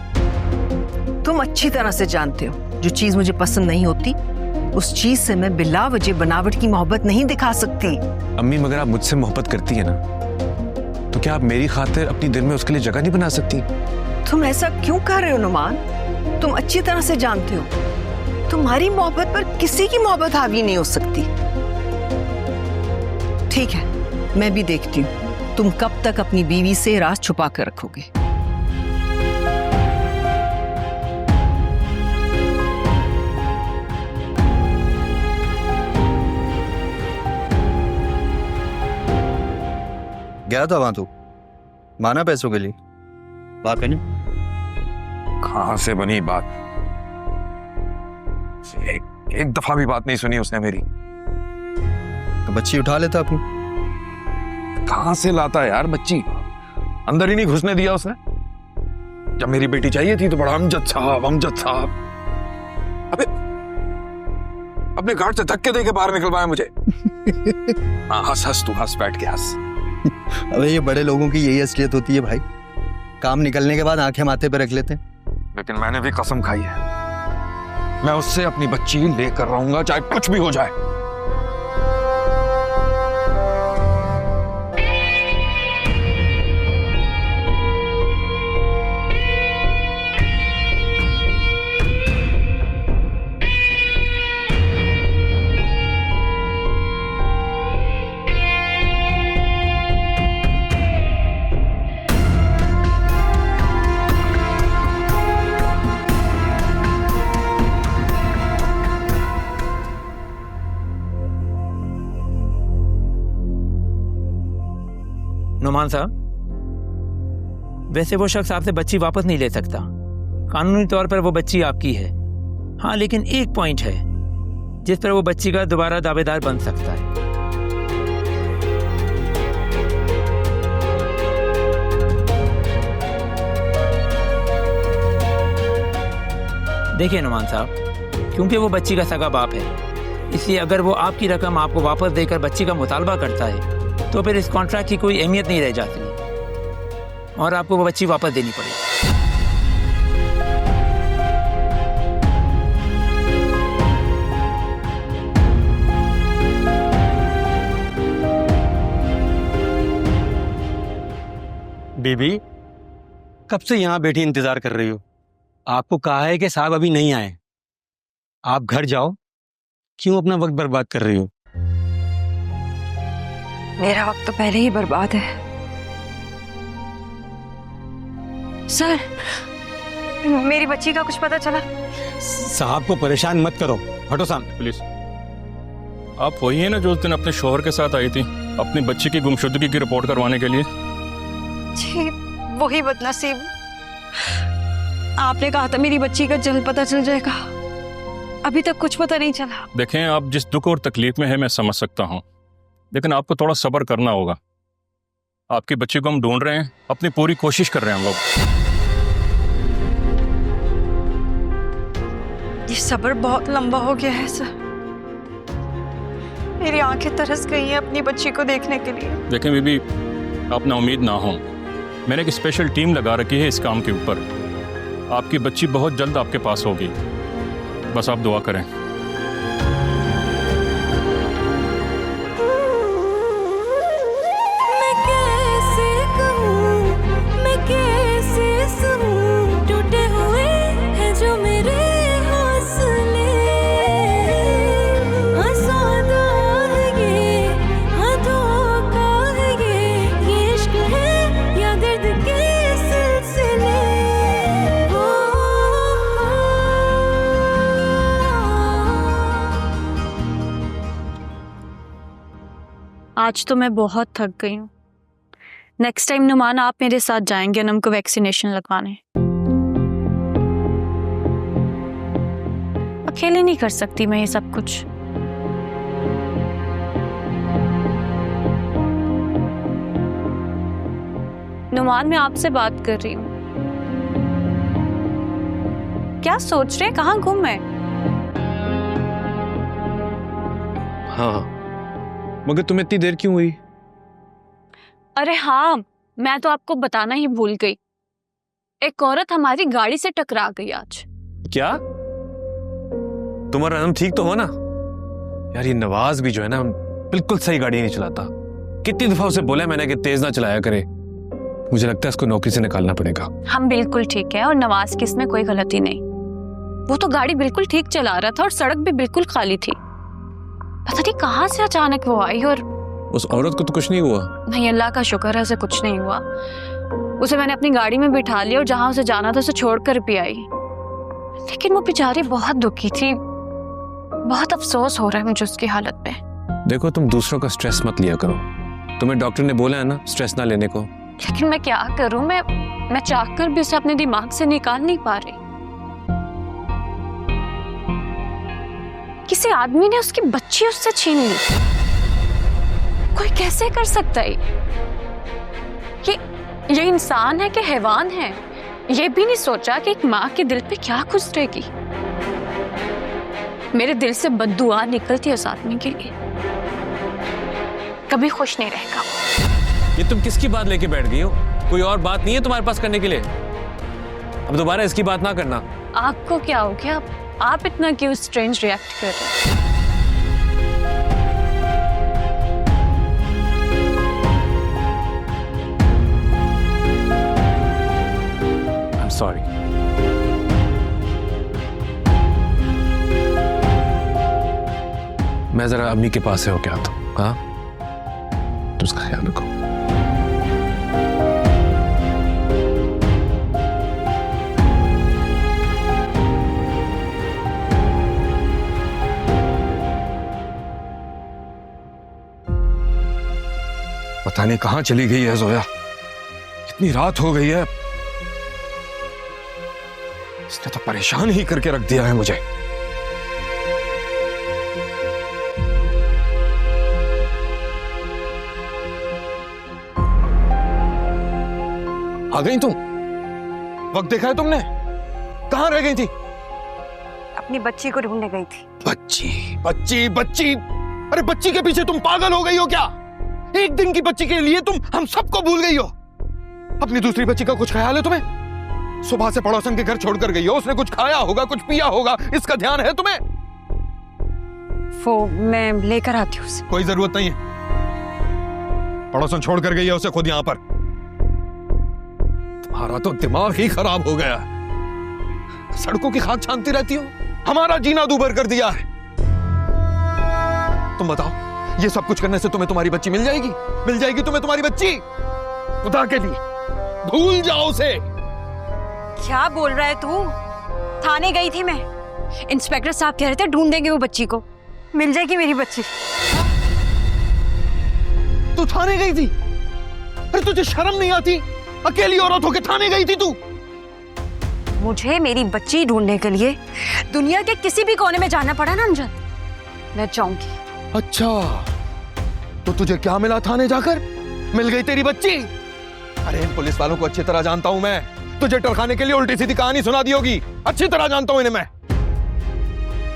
तुम अच्छी तरह से जानते हो, जो चीज मुझे पसंद नहीं होती, उस चीज से मैं बिला वजह बनावट की मोहब्बत नहीं दिखा सकती। अम्मी, मगर आप मुझसे मोहब्बत करती है ना, तो क्या आप मेरी खातिर अपनी दिल में उसके लिए जगह नहीं बना सकती? तुम ऐसा क्यों कर रहे हो नुमान? तुम अच्छी तरह से जानते हो, तुम्हारी मोहब्बत पर किसी की मोहब्बत हावी नहीं हो सकती। ठीक है, मैं भी देखती हूँ तुम कब तक अपनी बीवी से राज छुपा कर रखोगे। गया था वहां तू, माना पैसों के लिए, बात करनी। कहां से बनी बात? एक दफा भी बात नहीं सुनी उसने मेरी। तो बच्ची उठा लेता अपनी। कहां से लाता है यार बच्ची? अंदर ही नहीं घुसने दिया उसने। जब मेरी बेटी चाहिए थी तो बड़ा अमजद साहब, अमजद साहब। अबे अपने गार्ड से धक्के दे के बाहर निकलवाया मुझे। हाँ, हंस हंस, तू हंस, बैठ के हंस। अबे ये बड़े लोगों की यही असलियत होती है भाई, काम निकलने के बाद आंखें माथे पे रख लेते हैं। लेकिन मैंने भी कसम खाई है, मैं उससे अपनी बच्ची लेकर रहूंगा चाहे कुछ भी हो जाए। नुमान साहब, वैसे वो शख्स आपसे बच्ची वापस नहीं ले सकता। कानूनी तौर पर वो बच्ची आपकी है। हाँ, लेकिन एक पॉइंट है जिस पर वो बच्ची का दोबारा दावेदार बन सकता है। देखिए नुमान साहब, क्योंकि वो बच्ची का सगा बाप है, इसलिए अगर वो आपकी रकम आपको वापस देकर बच्ची का मुतालबा करता है तो फिर इस कॉन्ट्रैक्ट की कोई अहमियत नहीं रह जाती और आपको वो बच्ची वापस देनी पड़ेगी। बेबी, कब से यहाँ बैठी इंतजार कर रही हो? आपको कहा है कि साहब अभी नहीं आए। आप घर जाओ, क्यों अपना वक्त बर्बाद कर रही हो? मेरा वक्त तो पहले ही बर्बाद है। सर, मेरी बच्ची का कुछ पता चला? साहब को परेशान मत करो, हटो सामने। प्लीज। आप वही है ना जो उस दिन अपने शोहर के साथ आई थी अपनी बच्ची की गुमशुदगी की रिपोर्ट करवाने के लिए? जी, वही बदनसीब। आपने कहा था मेरी बच्ची का जल्द पता चल जाएगा, अभी तक कुछ पता नहीं चला। देखें, आप जिस दुख और तकलीफ में है मैं समझ सकता हूँ, लेकिन आपको थोड़ा सब्र करना होगा। आपकी बच्ची को हम ढूंढ रहे हैं, अपनी पूरी कोशिश कर रहे हैं हम लोग। ये सब्र बहुत लंबा हो गया है सर। मेरी आंखें तरस गई हैं अपनी बच्ची को देखने के लिए। देखें बीबी, आप ना उम्मीद ना हो, मैंने एक स्पेशल टीम लगा रखी है इस काम के ऊपर। आपकी बच्ची बहुत जल्द आपके पास होगी, बस आप दुआ करें। आज तो मैं बहुत थक गई हूँ। नेक्स्ट टाइम नुमान आप मेरे साथ जाएंगे अनम को वैक्सीनेशन लगवाने। अकेले नहीं कर सकती मैं ये सब कुछ। नुमान, मैं आपसे बात कर रही हूँ। क्या सोच रहे हैं? कहाँ गुम है? हाँ, मगर तुम इतनी देर क्यों हुई? अरे हाँ, मैं तो आपको बताना ही भूल गई। एक औरत हमारी गाड़ी से टकरा गई आज। क्या? तुम्हारा अनम ठीक तो हो ना? यार ये नवाज भी जो है ना, बिल्कुल सही गाड़ी नहीं चलाता। कितनी दफा उसे बोला मैंने कि तेज ना चलाया करे। मुझे लगता है इसको नौकरी से निकालना पड़ेगा। हम बिल्कुल ठीक है और नवाज की इसमें कोई गलती नहीं। वो तो गाड़ी बिल्कुल ठीक चला रहा था और सड़क भी बिल्कुल खाली थी। पता नहीं कहां से अचानक वो आई और उस औरत को तो कुछ नहीं हुआ? नहीं, अल्लाह का शुक्र है, उसे कुछ नहीं हुआ। उसे मैंने अपनी गाड़ी में बिठा लिया और जहां उसे जाना था उसे छोड़कर भी आई। लेकिन वो बेचारी बहुत दुखी थी, बहुत अफसोस हो रहा है मुझे उसकी हालत पे। देखो, तुम दूसरों का स्ट्रेस मत लिया करो। तुम्हें डॉक्टर ने बोला है ना स्ट्रेस ना लेने को। लेकिन मैं क्या करूं, मैं चाहकर भी उसे अपने दिमाग से निकाल नहीं पा रही। किसी आदमी ने उसकी बच्ची उससे छीन ली। कोई कैसे कर सकता है? ये इंसान है कि हैवान है? ये भी नहीं सोचा कि एक माँ के दिल पे क्या गुजरेगी। मेरे दिल से बद्दुआ निकलती है उस आदमी के लिए। कभी खुश नहीं रहेगा। ये तुम किसकी बात लेके बैठ गई हो? कोई और बात नहीं है तुम्हारे पास करने के लिए? अब दोबारा इसकी बात ना करना। आपको क्या हो गया? आप इतना क्यों स्ट्रेंज रिएक्ट कर रहे हैं? सॉरी। मैं जरा अम्मी के पास से होके आता हूँ। हाँ, तो उसका ख्याल रखो। पता नहीं कहां चली गई है जोया। इतनी रात हो गई है, इसने तो परेशान ही करके रख दिया है मुझे। आ गई तुम? वक्त देखा है तुमने? कहां रह गई थी? अपनी बच्ची को ढूंढने गई थी। बच्ची बच्ची बच्ची? अरे बच्ची के पीछे तुम पागल हो गई हो क्या? एक दिन की बच्ची के लिए तुम हम सबको भूल गई हो। अपनी दूसरी बच्ची का कुछ ख्याल है तुम्हें? सुबह से पड़ोसन के घर छोड़कर गई हो, उसने कुछ खाया होगा, कुछ पिया होगा, इसका ध्यान है तुम्हें? वो मैं लेकर आती हूँ उसे। कोई जरूरत नहीं है, पड़ोसन छोड़कर गई है उसे खुद यहां पर। तुम्हारा तो दिमाग ही खराब हो गया। सड़कों की खाक छानती रहती हो, हमारा जीना दूभर कर दिया है। तुम बताओ, ये सब कुछ करने से तुम्हें तुम्हारी बच्ची मिल जाएगी? मिल जाएगी तुम्हें तुम्हारी बच्ची? खुदा के लिए भूल जाओ उसे। क्या बोल रहा है तू? थाने गई थी मैं, इंस्पेक्टर साहब कह रहे थे ढूंढ देंगे वो बच्ची को, मिल जाएगी मेरी बच्ची। तू थाने गई थी? अरे तुझे शर्म नहीं आती? अकेली औरत होकर थाने गई थी तू? मुझे मेरी बच्ची ढूंढने के लिए दुनिया के किसी भी कोने में जाना पड़ा ना अमजद, मैं जाऊंगी। अच्छा, तो तुझे क्या मिला थाने जाकर? मिल गई तेरी बच्ची? अरे इन पुलिस वालों को अच्छी तरह जानता हूं मैं। तुझे टरखाने के लिए उल्टी सीधी कहानी सुना दी होगी, अच्छी तरह जानता हूं इन्हें मैं।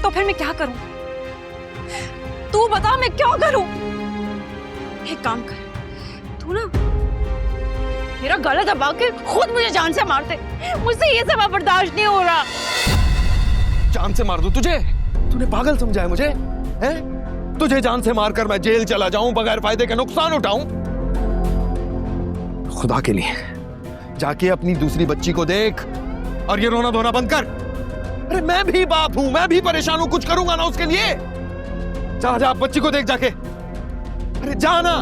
तो फिर मैं क्या करूं? तू बता मैं क्या करूं? एक काम कर, तू ना मेरा गला दबा के खुद मुझे जान से मार दे। मुझसे ये सब बर्दाश्त नहीं हो रहा। जान से मार दूं तुझे? तूने पागल समझा है मुझे? हैं? तुझे जान से मारकर मैं जेल चला जाऊं, बगैर फायदे के नुकसान उठाऊं? खुदा के लिए जाके अपनी दूसरी बच्ची को देख और ये रोना धोना बंद कर। अरे मैं भी बाप हूं, मैं भी परेशान हूं, कुछ करूंगा ना उसके लिए। जा जा बच्ची को देख जाके। अरे जाना।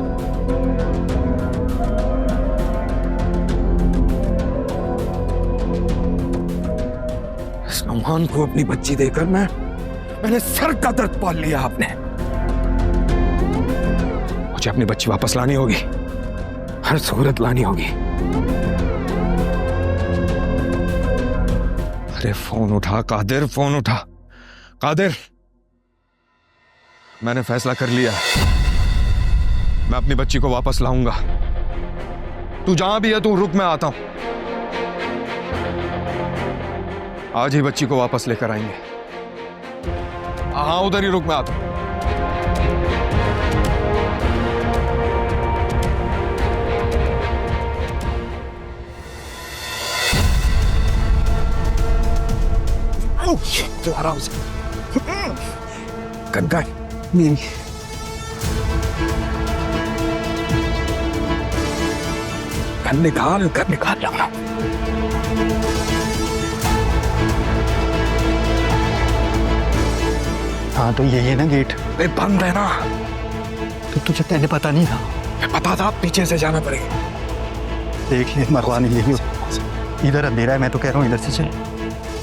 सलमान को अपनी बच्ची देकर मैंने सर का दर्द पाल लिया। आपने मुझे अपनी बच्ची वापस लानी होगी, हर सूरत लानी होगी। अरे फोन उठा कादिर, फोन उठा कादिर। मैंने फैसला कर लिया, मैं अपनी बच्ची को वापस लाऊंगा। तू जहां भी है तू रुक, मैं आता हूं। आज ही बच्ची को वापस लेकर आएंगे। हाँ उधर ही रुक, मैं आता हूं। आराम से गंगा नहीं। निकाल कर निकाल रहा। हाँ तो यही है ना गेट? बंद है ना? तो तुझे पहले पता नहीं था? पता था, पीछे से जाना पड़ेगा। देख ले, मरवा नहीं लेगी। इधर अंधेरा है, मैं तो कह रहा हूँ इधर से चल।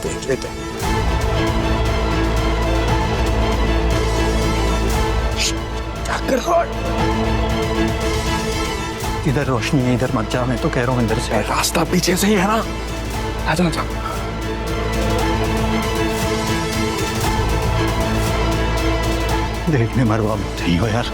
देख लेते हैं। इधर रोशनी है, इधर मत जा, मैं तो कह रहा हूँ अंदर से। रास्ता पीछे से ही है ना, आजा आजा। देखने मरवा मत रही हो यार।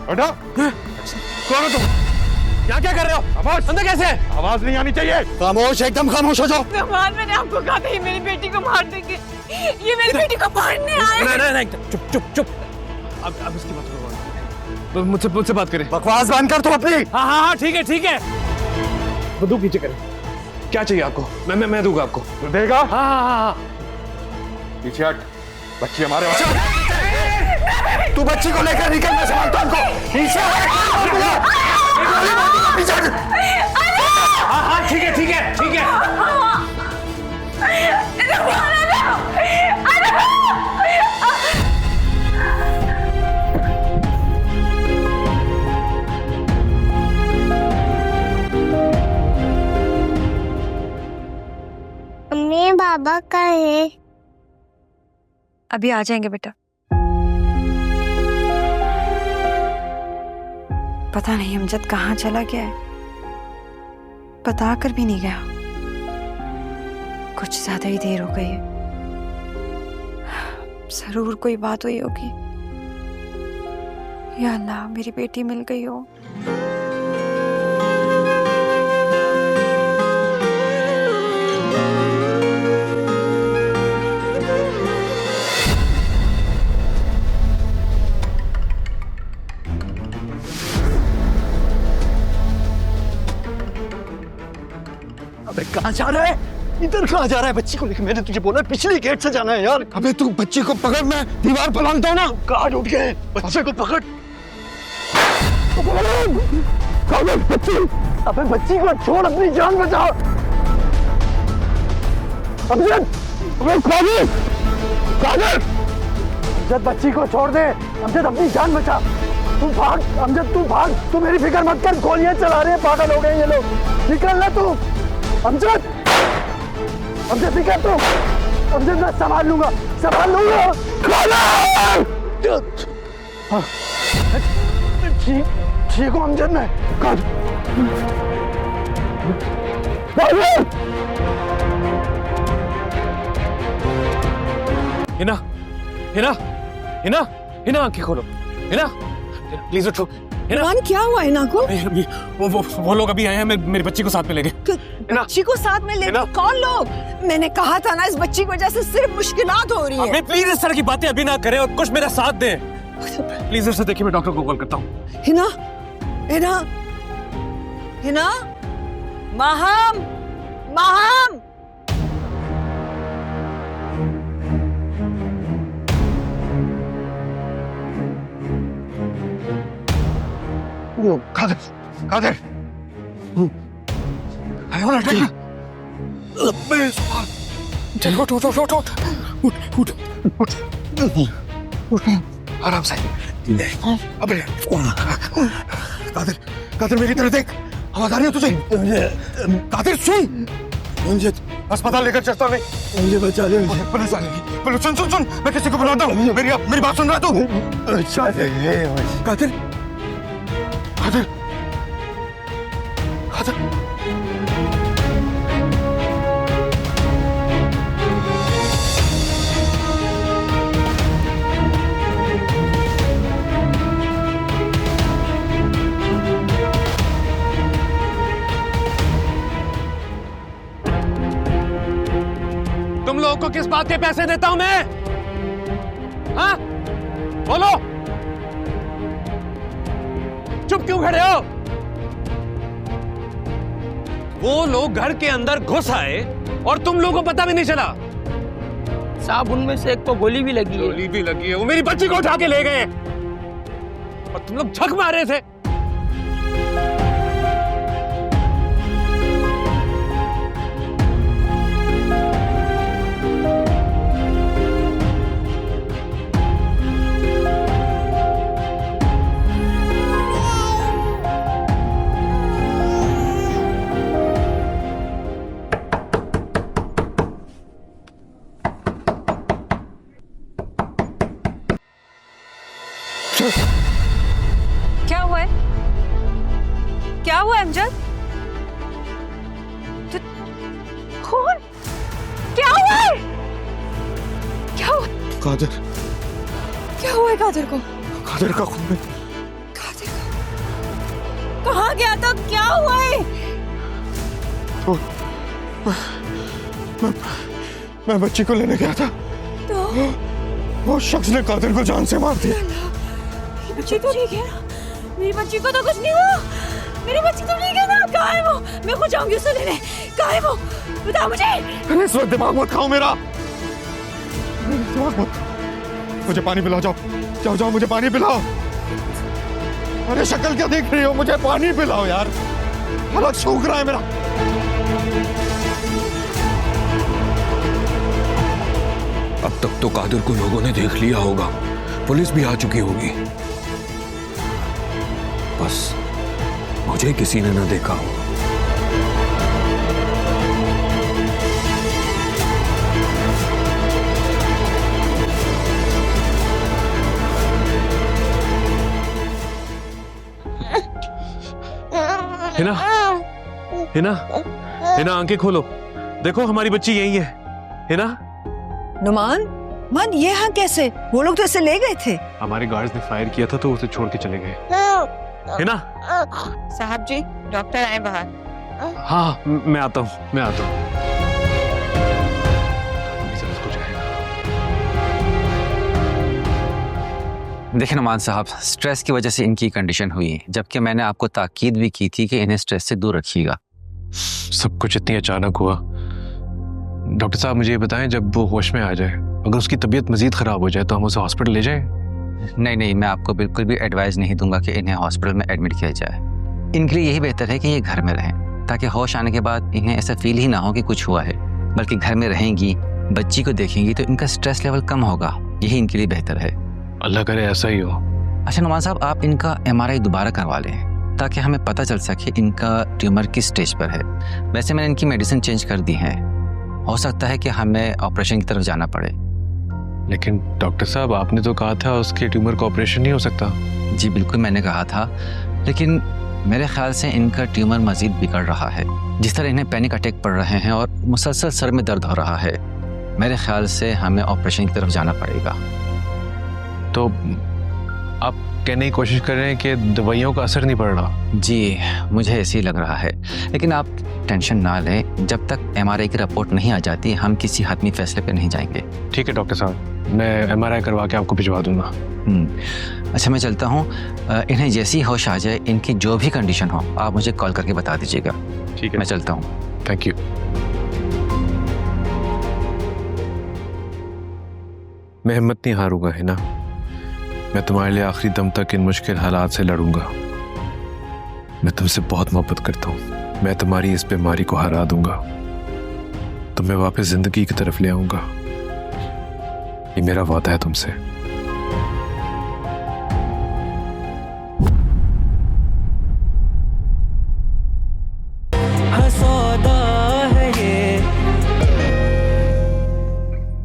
बेटा, कौन हो तुम? यहाँ क्या कर रहे हो? आवाज अंदर कैसे? आवाज नहीं आनी चाहिए। खामोश, एकदम खामोश हो जाओ। मेहमान, मैंने आपको कहा था ये मेरी बेटी को मार देंगे। ये मेरी बेटी को मारने आए। नहीं, चुप चुप चुप। अब इसकी बात करो, मुझसे बात करें। बकवास बंद कर तुम अपनी। हाँ, ठीक है। बंदूक पीछे करें। क्या चाहिए आपको? मैं दूंगा आपको। देगा? हाँ। पीछे हट, बच्ची हमारे वाले। तू बच्ची को लेकर निकल, मैं संभालता हूं उनको। पीछे हट। हाँ, ठीक है। मम्मी, बाबा कहाँ है? अभी आ जाएंगे बेटा। पता नहीं अमजद कहाँ चला गया है, बता कर भी नहीं गया। कुछ ज्यादा ही देर हो गई है, जरूर कोई बात हुई होगी। या अल्लाह, मेरी बेटी मिल गई हो। अबे कहाँ जा रहा है? इधर कहाँ जा रहा है बच्ची को लेकर? मैंने तुझे बोला पिछली गेट से जाना है यार। अबे तू बच्ची को पकड़, मैं दीवार पर लांघता हूँ ना। कार्ड उठ गए, बच्चे को पकड़। बच्ची, अबे बच्ची को छोड़, अपनी जान बचा। अमजद, अमजद बच्ची को छोड़ दे। अमजद अपनी जान बचा। तू भाग अमजद, तू भाग। तू मेरी फिक्र मत कर, गोलियां चला रहे हैं, पागल हो गए ये लोग। निकल ना तू अमजद। अमजद निकल तू। अमजद मैं संभाल लूंगा। ठीक हो अमजद? मैं हिना, आंखें खोलो। हिना, प्लीज उठो। क्या हुआ हिना को? वो लोग अभी आए हैं, मेरी बच्ची को साथ में ले गए। बच्ची को साथ में ले गए? कौन लोग? मैंने कहा था ना, इस बच्ची की वजह से सिर्फ मुश्किलात हो रही है। प्लीज इस तरह की बातें अभी ना करें और कुछ मेरा साथ दें। प्लीज इसे देखिए, मैं डॉक्टर को कॉल करता हूँ। हिना, हिना, हिना, माहम, माहम। कादिर, आयो ना, चल उठ, आराम से। अबे कादिर मेरी तरफ देख, आवाज आ रही है तुझे? कादिर सुन, मुझे अस्पताल लेकर चलता नहीं। मुझे बचा ले। पुलिस आ जाएगी। सुन, मैं किसी को बुलाता हूँ। मेरी बात सुन रहा तू? कादिर, बात के पैसे देता हूं मैं? हाँ, बोलो। चुप क्यों खड़े हो? वो लोग घर के अंदर घुस आए और तुम लोगों को पता भी नहीं चला। साहब उनमें से एक को गोली भी लगी है। गोली भी लगी है? वो मेरी बच्ची को उठा के ले गए और तुम लोग झक मार रहे थे। क्या हुआ है? क्या हुआ है अमजद? खून? क्या हुआ है? क्या हुआ? कादर। क्या हुआ है कादर को? कादर का खून है। कादर का? कहाँ गया था? क्या हुआ है? तो मैं बच्ची को लेने गया था तो वो शख्स ने कादर को जान से मार दिया। बच्ची तो ठीक है ना? मेरी बच्ची को तो कुछ नहीं हुआ। मेरी बच्ची तो ठीक है ना? कहाँ है वो? मैं खुद जाऊंगी उसे लेने। कहाँ है वो? बता मुझे। अरे इस वक्त दिमाग मत खाओ मेरा। दिमाग मत। मुझे पानी पिलाओ, जाओ जाओ जाओ, मुझे पानी पिलाओ। अरे शक्ल क्या देख रही हो? मुझे पानी पिलाओ यार, हालत सूख रहा है मेरा। अब तक तो कादिर को लोगों ने देख लिया होगा, पुलिस भी आ चुकी होगी। बस मुझे किसी ने न देखा हो। हिना, हिना, हिना आंखें खोलो, देखो हमारी बच्ची यही है। हिना। नुमान, मन ये हाँ कैसे? वो लोग तो ऐसे ले गए थे। हमारे गार्ड्स ने फायर किया था तो उसे छोड़ के चले गए। हिना। साहब जी, डॉक्टर आए बाहर। हाँ, मैं आता हूँ, मैं आता हूँ। देखिए नुमान साहब, स्ट्रेस की वजह से इनकी कंडीशन हुई, जबकि मैंने आपको ताकीद भी की थी कि इन्हें स्ट्रेस से दूर रखिएगा। सब कुछ इतनी अचानक हुआ। डॉक्टर साहब मुझे ये बताएं, जब वो होश में आ जाए, अगर उसकी तबीयत मजीद खराब हो जाए तो हम उसे हॉस्पिटल ले जाएं? नहीं नहीं, मैं आपको बिल्कुल भी एडवाइस नहीं दूंगा कि इन्हें हॉस्पिटल में एडमिट किया जाए। इनके लिए यही बेहतर है कि ये घर में रहें, ताकि होश आने के बाद इन्हें ऐसा फील ही ना हो कि कुछ हुआ है, बल्कि घर में रहेंगी, बच्ची को देखेंगी तो इनका स्ट्रेस लेवल कम होगा। यही इनके लिए बेहतर है। अल्लाह करे ऐसा ही हो। अच्छा नुमान साहब, आप इनका MRI दोबारा करवा लें, ताकि हमें पता चल सके इनका ट्यूमर किस स्टेज पर है। वैसे मैंने इनकी मेडिसिन चेंज कर दी है, हो सकता है कि हमें ऑपरेशन की तरफ जाना पड़े। लेकिन डॉक्टर साहब, आपने तो कहा था उसके ट्यूमर का ऑपरेशन नहीं हो सकता। जी बिल्कुल मैंने कहा था, लेकिन मेरे ख्याल से इनका ट्यूमर मजीद बिगड़ रहा है। जिस तरह इन्हें पैनिक अटैक पड़ रहे हैं और मुसलसल सर में दर्द हो रहा है, मेरे ख्याल से हमें ऑपरेशन की तरफ जाना पड़ेगा। तो आप कहने की कोशिश कर रहे हैं कि दवाइयों का असर नहीं पड़ रहा? जी मुझे ऐसे ही लग रहा है, लेकिन आप टेंशन ना लें, जब तक MRI की रिपोर्ट नहीं आ जाती हम किसी हतमी फैसले पे नहीं जाएंगे। ठीक है डॉक्टर साहब, मैं MRI करवा के आपको भिजवा दूंगा। अच्छा मैं चलता हूँ, इन्हें जैसी होश आ जाए, इनकी जो भी कंडीशन हो आप मुझे कॉल करके बता दीजिएगा। ठीक है, मैं चलता हूँ। Thank you. मैं हिम्मत नहीं हारूंगा, है ना? मैं तुम्हारे लिए आखिरी दम तक इन मुश्किल हालात से लड़ूंगा। मैं तुमसे बहुत मोहब्बत करता हूँ। मैं तुम्हारी इस बीमारी को हरा दूंगा, तुम्हें वापस जिंदगी की तरफ ले आऊंगा। ये मेरा वादा है तुमसे।